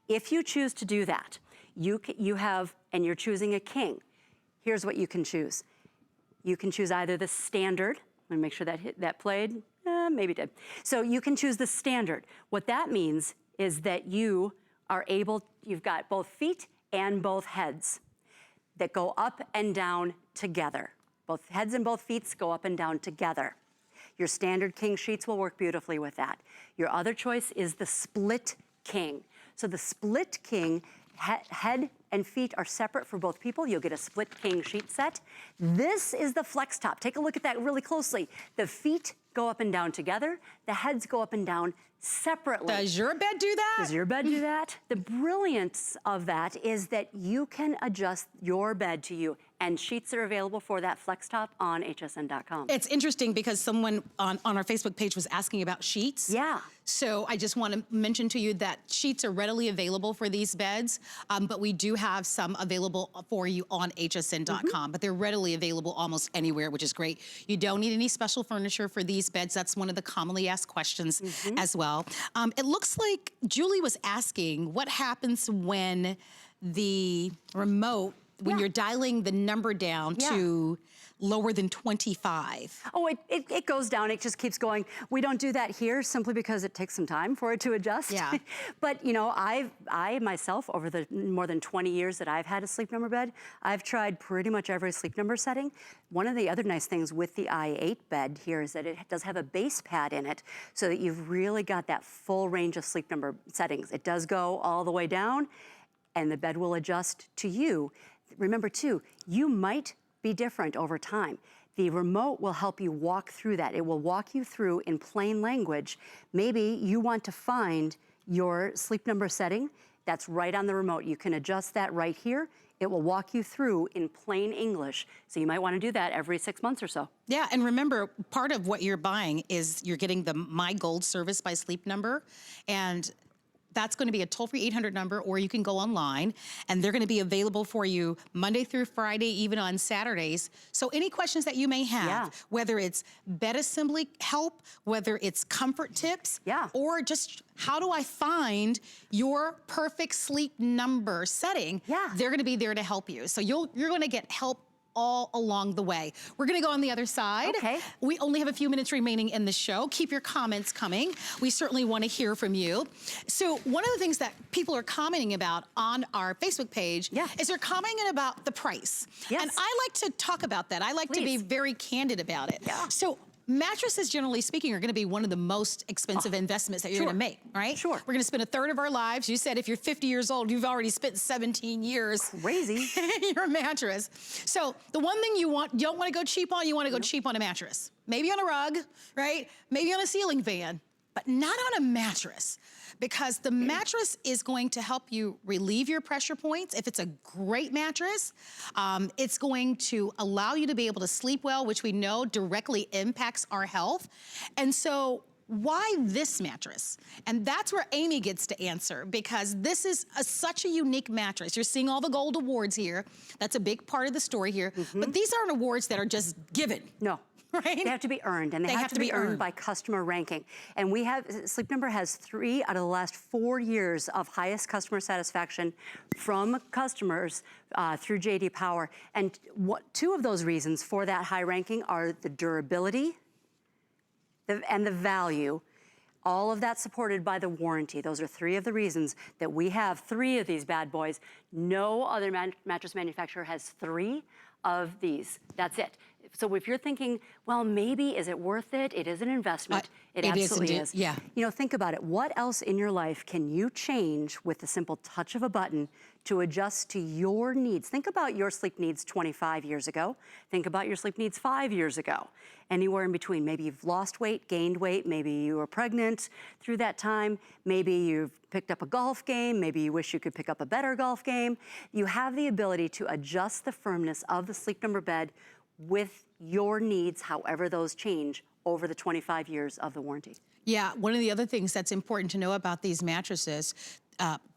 If you choose to do that, and you're choosing a king, here's what you can choose. You can choose either the standard. Let me make sure that played. Maybe it did. So you can choose the standard. What that means is that you are able, you've got both feet and both heads that go up and down together. Both heads and both feet go up and down together. Your standard king sheets will work beautifully with that. Your other choice is the split king. So the split king, head and feet are separate for both people. You'll get a split king sheet set. This is the flex top. Take a look at that really closely. The feet go up and down together. The heads go up and down separately. Does your bed do that? Does your bed do that? The brilliance of that is that you can adjust your bed to you, and sheets are available for that flex top on hsn.com. It's interesting because someone on our Facebook page was asking about sheets. Yeah. So I just want to mention to you that sheets are readily available for these beds, but we do have some available for you on hsn.com, but they're readily available almost anywhere, which is great. You don't need any special furniture for these beds. That's one of the commonly asked questions as well. It looks like Julie was asking what happens when the remote, when you're dialing the number down to lower than 25. Oh, it goes down, it just keeps going. We don't do that here simply because it takes some time for it to adjust. Yeah. But you know, I myself, over the more than 20 years that I've had a Sleep Number bed, I've tried pretty much every Sleep Number setting. One of the other nice things with the i8 bed here is that it does have a base pad in it, so that you've really got that full range of Sleep Number settings. It does go all the way down, and the bed will adjust to you. Remember too, you might be different over time. The remote will help you walk through that. It will walk you through in plain language. Maybe you want to find your Sleep Number setting. That's right on the remote. You can adjust that right here. It will walk you through in plain English. So you might want to do that every 6 months or so. Yeah, and remember, part of what you're buying is you're getting the My Gold service by Sleep Number, and that's going to be a toll-free 800 number, or you can go online, and they're going to be available for you Monday through Friday, even on Saturdays. So any questions that you may have, whether it's bed assembly help, whether it's comfort tips, or just how do I find your perfect Sleep Number setting, they're going to be there to help you. So you're going to get help all along the way. We're gonna go on the other side. Okay. We only have a few minutes remaining in the show. Keep your comments coming. We certainly wanna hear from you. So one of the things that people are commenting about on our Facebook page is they're commenting about the price. Yes. And I like to talk about that. I like to be very candid about it. Yeah. So mattresses, generally speaking, are gonna be one of the most expensive investments that you're gonna make, right? Sure. We're gonna spend a third of our lives. You said if you're 50 years old, you've already spent 17 years. Crazy. in your mattress. So the one thing you don't wanna go cheap on, you wanna go cheap on a mattress. Maybe on a rug, right? Maybe on a ceiling fan, but not on a mattress. Because the mattress is going to help you relieve your pressure points. If it's a great mattress, it's going to allow you to be able to sleep well, which we know directly impacts our health. And so why this mattress? And that's where Amy gets to answer, because this is such a unique mattress. You're seeing all the gold awards here. That's a big part of the story here. But these aren't awards that are just given. No. Right? They have to be earned, and they have to be earned by customer ranking. And we have, Sleep Number has 3 out of the last 4 years of highest customer satisfaction from customers through J.D. Power. And 2 of those reasons for that high ranking are the durability and the value. All of that supported by the warranty. Those are 3 of the reasons that we have 3 of these bad boys. No other mattress manufacturer has 3 of these. That's it. So if you're thinking, well, maybe, is it worth it? It is an investment. It absolutely is. Yeah. You know, think about it. What else in your life can you change with the simple touch of a button to adjust to your needs? Think about your sleep needs 25 years ago. Think about your sleep needs 5 years ago. Anywhere in between. Maybe you've lost weight, gained weight. Maybe you were pregnant through that time. Maybe you've picked up a golf game. Maybe you wish you could pick up a better golf game. You have the ability to adjust the firmness of the Sleep Number bed with your needs, however those change over the 25 years of the warranty. Yeah, one of the other things that's important to know about these mattresses,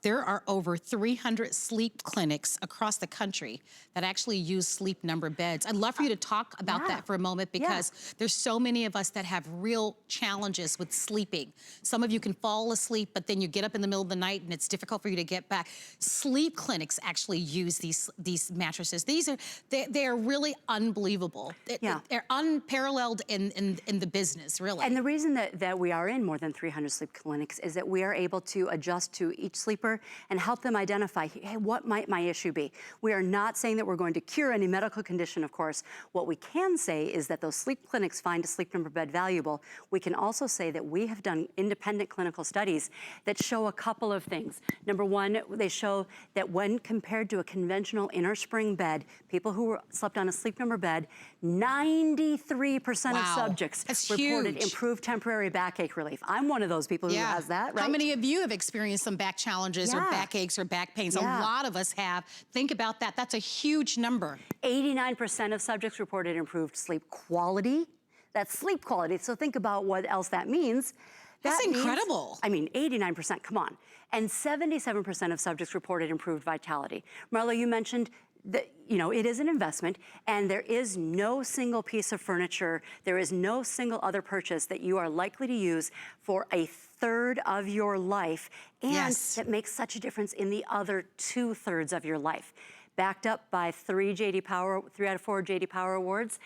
there are over 300 sleep clinics across the country that actually use sleep number beds. I'd love for you to talk about that for a moment, because there's so many of us that have real challenges with sleeping. Some of you can fall asleep, but then you get up in the middle of the night and it's difficult for you to get back. Sleep clinics actually use these mattresses. They are really unbelievable. They're unparalleled in the business, really. And the reason that we are in more than 300 sleep clinics is that we are able to adjust to each sleeper and help them identify, hey, what might my issue be? We are not saying that we're going to cure any medical condition, of course. What we can say is that those sleep clinics find a sleep number bed valuable. We can also say that we have done independent clinical studies that show a couple of things. Number one, they show that when compared to a conventional inner spring bed, people who slept on a sleep number bed, 93% of subjects reported improved temporary backache relief. I'm one of those people who has that, right? How many of you have experienced some back challenges or backaches or back pains? A lot of us have. Think about that. That's a huge number. 89% of subjects reported improved sleep quality. That's sleep quality. So think about what else that means. That's incredible. I mean, 89%, come on. And 77% of subjects reported improved vitality. Marlo, you mentioned that, you know, it is an investment, and there is no single piece of furniture, there is no single other purchase that you are likely to use for a third of your life, and that makes such a difference in the other 2/3 of your life. Backed up by 3 out of 4 JD Power Awards,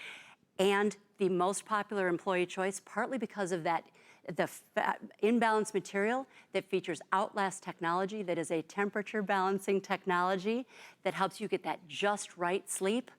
and the most popular employee choice, partly because of that imbalanced material that features Outlast technology, that is a temperature balancing technology that helps you get that just right sleep.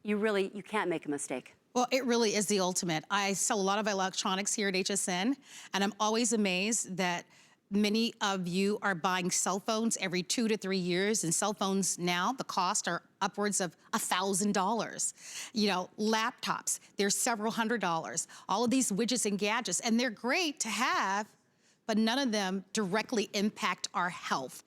You can't make a mistake. Well, it really is the ultimate. I sell a lot of electronics here at HSN, and I'm always amazed that many of you are buying cell phones every 2 to 3 years, and cell phones now, the cost are upwards of $1,000. You know, laptops, they're several $100s. All of these widgets and gadgets, and they're great to have, but none of them directly impact our health.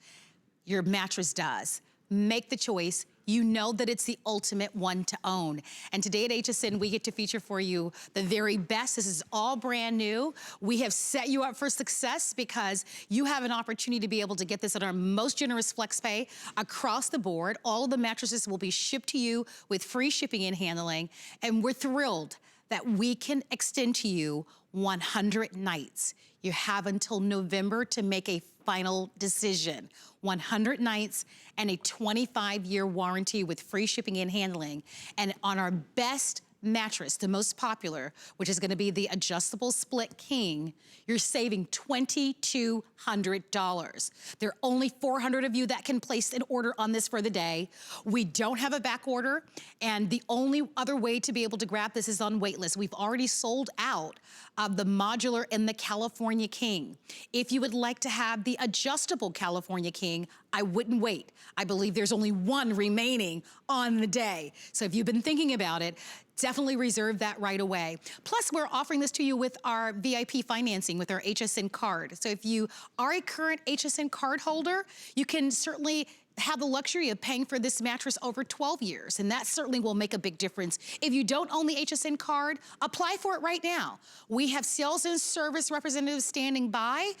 Your mattress does. Make the choice. You know that it's the ultimate one to own. And today at HSN, we get to feature for you the very best. This is all brand new. We have set you up for success because you have an opportunity to be able to get this at our most generous flex pay across the board. All of the mattresses will be shipped to you with free shipping and handling. And we're thrilled that we can extend to you 100 nights. You have until November to make a final decision. 100 nights and a 25-year warranty with free shipping and handling. And on our best mattress, the most popular, which is gonna be the adjustable split king, you're saving $2,200. There are only 400 of you that can place an order on this for the day. We don't have a back order, and the only other way to be able to grab this is on wait list. We've already sold out of the Modular and the California King. If you would like to have the adjustable California King, I wouldn't wait. I believe there's only one remaining on the day. So if you've been thinking about it, definitely reserve that right away. Plus, we're offering this to you with our VIP financing with our HSN card. So if you are a current HSN card holder, you can certainly have the luxury of paying for this mattress over 12 years, and that certainly will make a big difference. If you don't own the HSN card, apply for it right now. We have sales and service representatives standing by,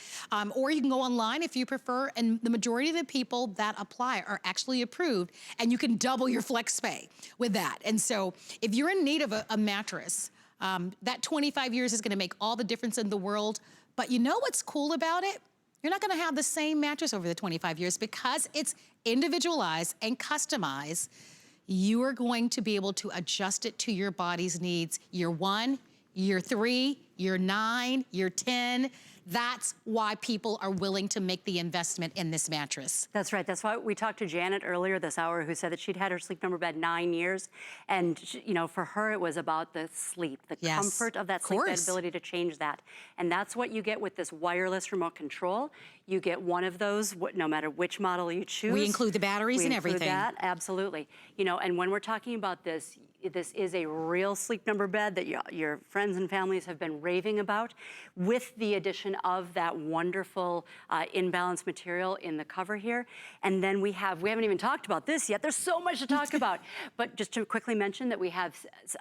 or you can go online if you prefer, and the majority of the people that apply are actually approved, and you can double your flex pay with that. And so if you're in need of a mattress, that 25 years is gonna make all the difference in the world. But you know what's cool about it? You're not gonna have the same mattress over the 25 years because it's individualized and customized. You are going to be able to adjust it to your body's needs. Year 1, year 3, year 9, year 10. That's why people are willing to make the investment in this mattress. That's right. That's why we talked to Janet earlier this hour, who said that she'd had her sleep number bed 9 years. And, you know, for her, it was about the sleep, the comfort of that sleep, the ability to change that. And that's what you get with this wireless remote control. You get one of those, no matter which model you choose. We include the batteries and everything. We include that, absolutely. You know, and when we're talking about this, This is a real Sleep Number bed that your friends and families have been raving about, with the addition of that wonderful in-balance material in the cover here. And then we haven't even talked about this yet. There's so much to talk about. But just to quickly mention that we have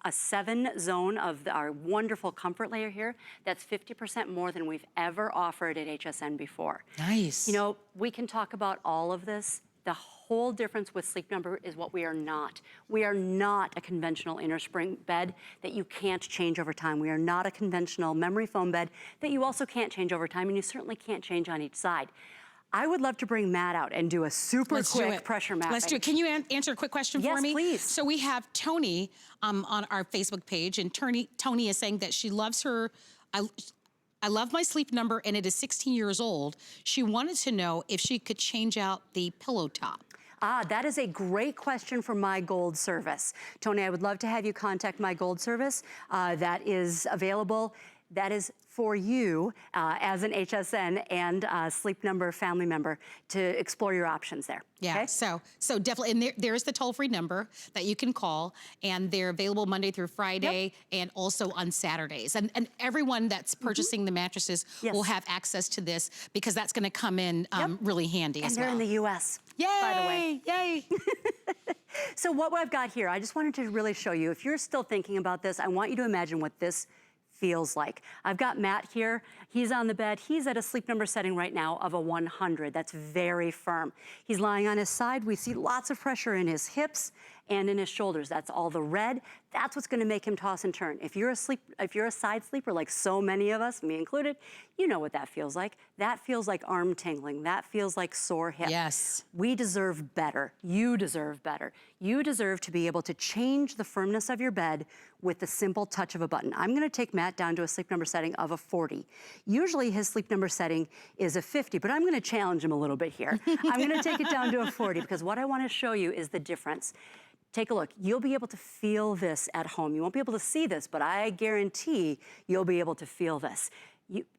a 7-zone of our wonderful comfort layer here. That's 50% more than we've ever offered at HSN before. Nice. You know, we can talk about all of this. The whole difference with Sleep Number is what we are not. We are not a conventional inner spring bed that you can't change over time. We are not a conventional memory foam bed that you also can't change over time, and you certainly can't change on each side. I would love to bring Matt out and do a super quick pressure mapping. Let's do it. Can you answer a quick question for me? Yes, please. So we have Tony on our Facebook page, and Tony is saying that she loves her, I love my Sleep Number, and it is 16 years old. She wanted to know if she could change out the pillow top. That is a great question for My Gold service. Tony, I would love to have you contact My Gold service. That is available. That is for you as an HSN and Sleep Number family member to explore your options there. Yeah, okay? so definitely, and there's the toll-free number that you can call, and they're available Monday through Friday, and also on Saturdays. And everyone that's purchasing the mattresses will have access to this, because that's gonna come in really handy as well. And they're in the US, yay, by the way. Yay! So what I've got here, I just wanted to really show you, if you're still thinking about this, I want you to imagine what this feels like. I've got Matt here. He's on the bed. He's at a Sleep Number setting right now of a 100. That's very firm. He's lying on his side. We see lots of pressure in his hips and in his shoulders. That's all the red. That's what's gonna make him toss and turn. If you're a side sleeper, like so many of us, me included, you know what that feels like. That feels like arm tingling. That feels like sore hip. Yes. We deserve better. You deserve better. You deserve to be able to change the firmness of your bed with the simple touch of a button. I'm gonna take Matt down to a Sleep Number setting of a 40. Usually his Sleep Number setting is a 50, but I'm gonna challenge him a little bit here. I'm gonna take it down to a 40, because what I wanna show you is the difference. Take a look. You'll be able to feel this at home. You won't be able to see this, but I guarantee you'll be able to feel this.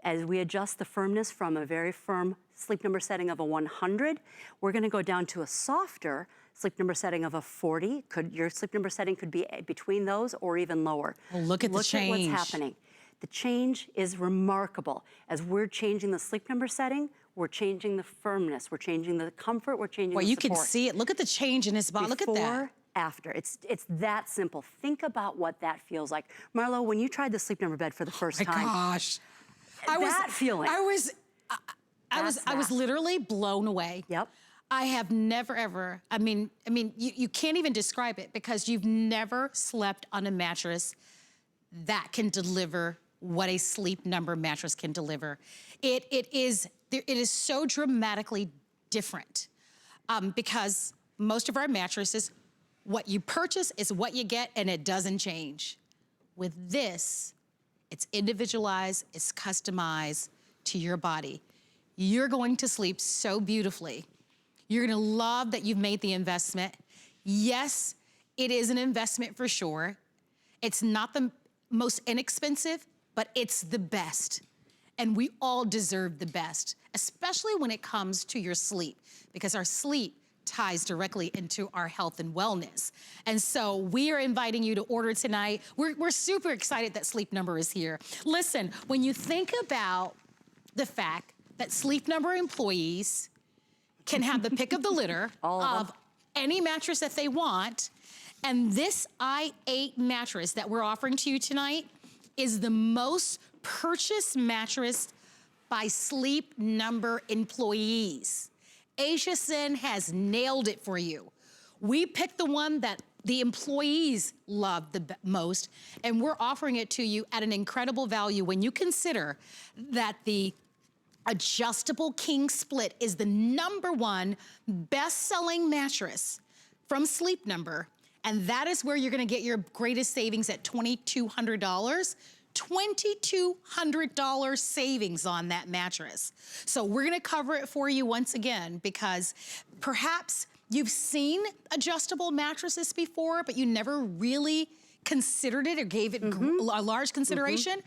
As we adjust the firmness from a very firm Sleep Number setting of a 100, we're gonna go down to a softer Sleep Number setting of a 40. Your Sleep Number setting could be between those or even lower. Well, look at the change. Look at what's happening. The change is remarkable. As we're changing the Sleep Number setting, we're changing the firmness, we're changing the comfort, we're changing the support. Well, you can see it. Look at the change in his body. Look at that. Before, after. It's that simple. Think about what that feels like. Marlo, when you tried the Sleep Number bed for the first time. Gosh. That feeling. I was literally blown away. Yep. I have never ever, I mean, you can't even describe it, because you've never slept on a mattress that can deliver what a Sleep Number mattress can deliver. It is so dramatically different, because most of our mattresses, what you purchase is what you get, and it doesn't change. With this, it's individualized, it's customized to your body. You're going to sleep so beautifully. You're gonna love that you've made the investment. Yes, it is an investment for sure. It's not the most inexpensive, but it's the best. And we all deserve the best, especially when it comes to your sleep, because our sleep ties directly into our health and wellness. And so we are inviting you to order tonight. We're super excited that Sleep Number is here. Listen, when you think about the fact that Sleep Number employees can have the pick of the litter of any mattress that they want, and this i8 mattress that we're offering to you tonight is the most purchased mattress by Sleep Number employees. HSN has nailed it for you. We picked the one that the employees love the most, and we're offering it to you at an incredible value when you consider that the adjustable king split is the #1 best-selling mattress from Sleep Number, and that is where you're gonna get your greatest savings at $2,200. $2,200 savings on that mattress. So we're gonna cover it for you once again, because perhaps you've seen adjustable mattresses before, but you never really considered it or gave it a large consideration.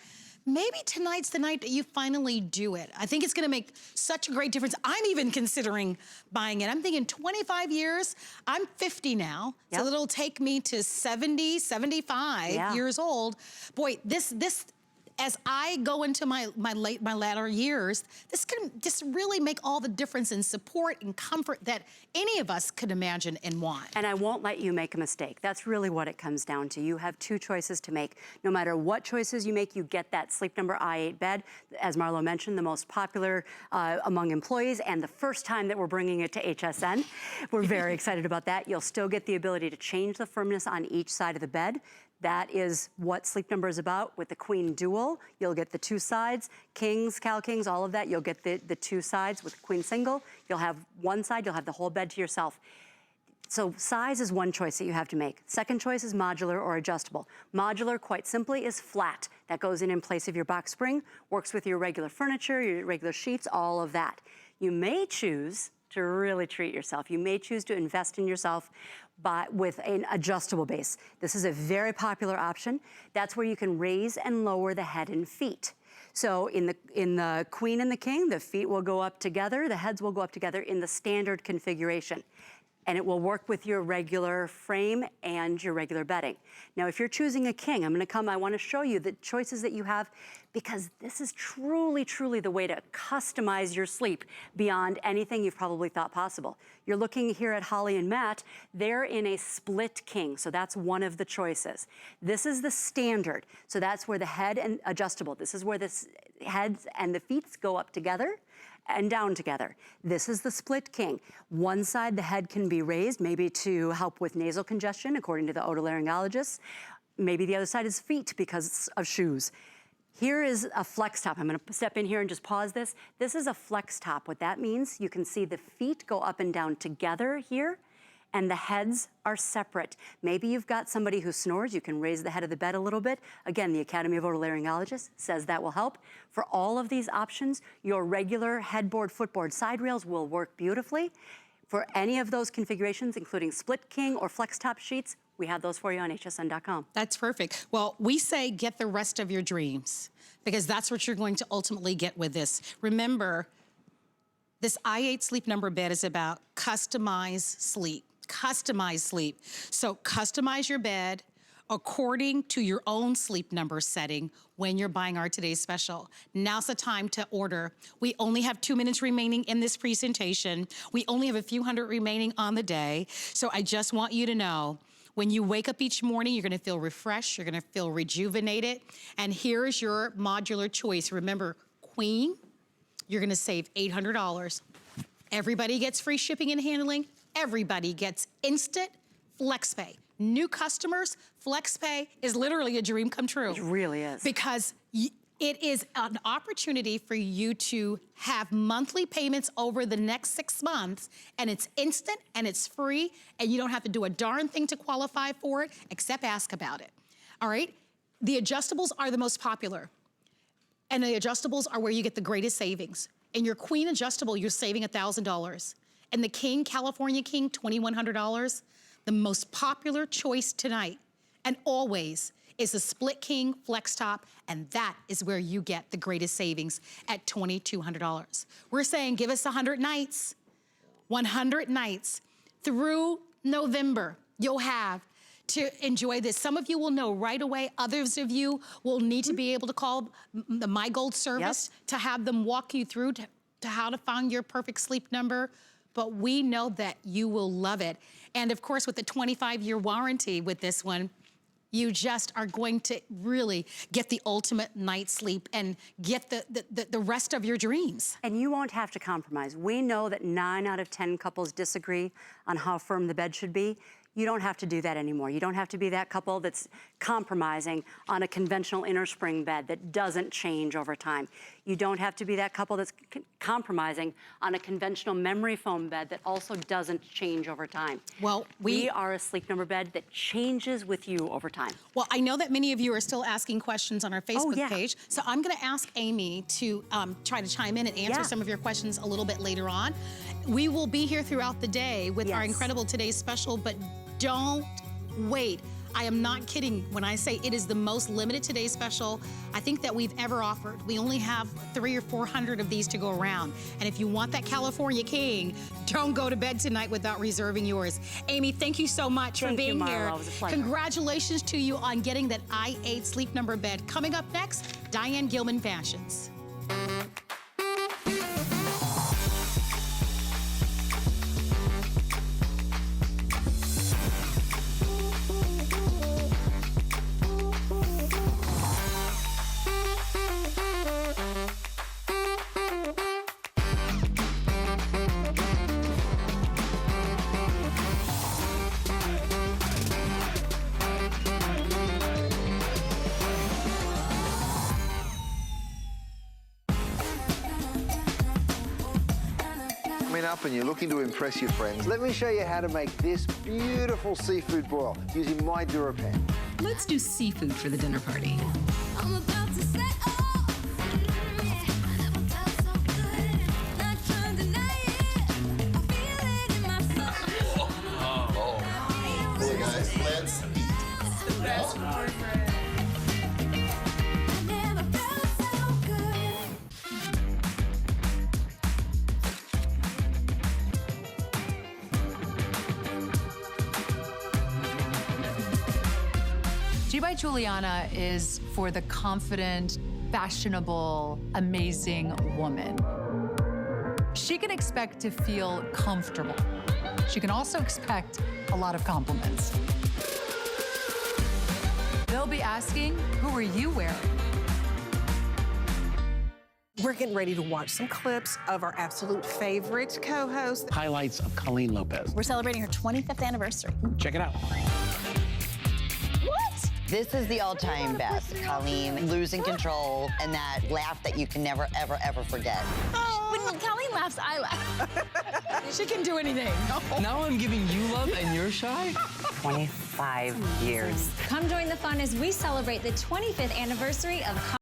maybe tonight's the night that you finally do it. I think it's gonna make such a great difference. I'm even considering buying it. I'm thinking 25 years, I'm 50 now, so it'll take me to 70, 75 years old. Boy, this as I go into my latter years, this can just really make all the difference in support and comfort that any of us could imagine and want. And I won't let you make a mistake. That's really what it comes down to. You have two choices to make. No matter what choices you make, you get that Sleep Number i8 bed. As Marlo mentioned, the most popular among employees, and the first time that we're bringing it to HSN. We're very excited about that. You'll still get the ability to change the firmness on each side of the bed. That is what Sleep Number is about. With the Queen Dual, you'll get the two sides, Kings, Cal Kings, all of that. You'll get the two sides. With Queen Single, you'll have one side, you'll have the whole bed to yourself. So size is one choice that you have to make. Second choice is modular or adjustable. Modular, quite simply, is flat. That goes in place of your box spring, works with your regular furniture, your regular sheets, all of that. You may choose to really treat yourself. You may choose to invest in yourself with an adjustable base. This is a very popular option. That's where you can raise and lower the head and feet. So in the Queen and the King, the feet will go up together, the heads will go up together in the standard configuration. And it will work with your regular frame and your regular bedding. Now, if you're choosing a King, I wanna show you the choices that you have, because this is truly, truly the way to customize your sleep beyond anything you've probably thought possible. You're looking here at Holly and Matt, they're in a split King, so that's one of the choices. This is the standard, so that's where the head and adjustable, this is where the heads and the feet go up together and down together. This is the split King. One side, the head can be raised, maybe to help with nasal congestion, according to the otolaryngologist. Maybe the other side is feet because of shoes. Here is a flex top. I'm gonna step in here and just pause this. This is a flex top. What that means, you can see the feet go up and down together here, and the heads are separate. Maybe you've got somebody who snores, you can raise the head of the bed a little bit. Again, the Academy of Otolaryngologists says that will help. For all of these options, your regular headboard, footboard, side rails will work beautifully. For any of those configurations, including split King or flex top sheets, we have those for you on hsn.com. That's perfect. Well, we say get the rest of your dreams, because that's what you're going to ultimately get with this. Remember, this i8 Sleep Number bed is about customized sleep. Customize sleep. So customize your bed according to your own Sleep Number setting when you're buying our today's special. Now's the time to order. We only have 2 minutes remaining in this presentation. We only have a few hundred remaining on the day. So I just want you to know, when you wake up each morning, you're gonna feel refreshed, you're gonna feel rejuvenated. And here's your modular choice. Remember, Queen, you're gonna save $800. Everybody gets free shipping and handling. Everybody gets instant FlexPay. New customers, FlexPay is literally a dream come true. It really is. Because it is an opportunity for you to have monthly payments over the next 6 months, and it's instant and it's free, and you don't have to do a darn thing to qualify for it, except ask about it. All right? The adjustables are the most popular, and the adjustables are where you get the greatest savings. In your Queen adjustable, you're saving $1,000. And the King, California King, $2,100. The most popular choice tonight and always is the split King flex top, and that is where you get the greatest savings at $2,200. We're saying give us 100 nights, 100 nights through November. You'll have to enjoy this. Some of you will know right away. Others of you will need to be able to call the My Gold service to have them walk you through to how to find your perfect Sleep Number. But we know that you will love it. And of course, with the 25-year warranty with this one, you just are going to really get the ultimate night's sleep and get the rest of your dreams. And you won't have to compromise. We know that 9 out of 10 couples disagree on how firm the bed should be. You don't have to do that anymore. You don't have to be that couple that's compromising on a conventional inner spring bed that doesn't change over time. You don't have to be that couple that's compromising on a conventional memory foam bed that also doesn't change over time. Well, we are a Sleep Number bed that changes with you over time. Well, I know that many of you are still asking questions on our Facebook page, so I'm gonna ask Amy to try to chime in and answer some of your questions a little bit later on. We will be here throughout the day with our incredible Today's Special, but don't wait. I am not kidding when I say it is the most limited today special I think that we've ever offered. We only have 300 or 400 of these to go around. And if you want that California King, don't go to bed tonight without reserving yours. Amy, thank you so much for being here. It was a pleasure. Congratulations to you on getting that I-8 Sleep Number bed. Coming up next, Diane Gilman Fashions. Up and you're looking to impress your friends, let me show you how to make this beautiful seafood broil using my DuraPan. Let's do seafood for the dinner party. I'm about to set off. I never felt so good. Not trying to deny it. I feel it in my soul. Hey guys, let's eat. It's the best boyfriend. I never felt so good. G by Juliana is for the confident, fashionable, amazing woman. She can expect to feel comfortable. She can also expect a lot of compliments. They'll be asking, who are you wearing? We're getting ready to watch some clips of our absolute favorite co-host. Highlights of Colleen Lopez. We're celebrating her 25th anniversary. Check it out. This is the all-time best. Colleen losing control and that laugh that you can never, ever, ever forget. When Colleen laughs, I laugh. She can do anything. Now I'm giving you love and you're shy? 25 years. Come join the fun as we celebrate the 25th anniversary of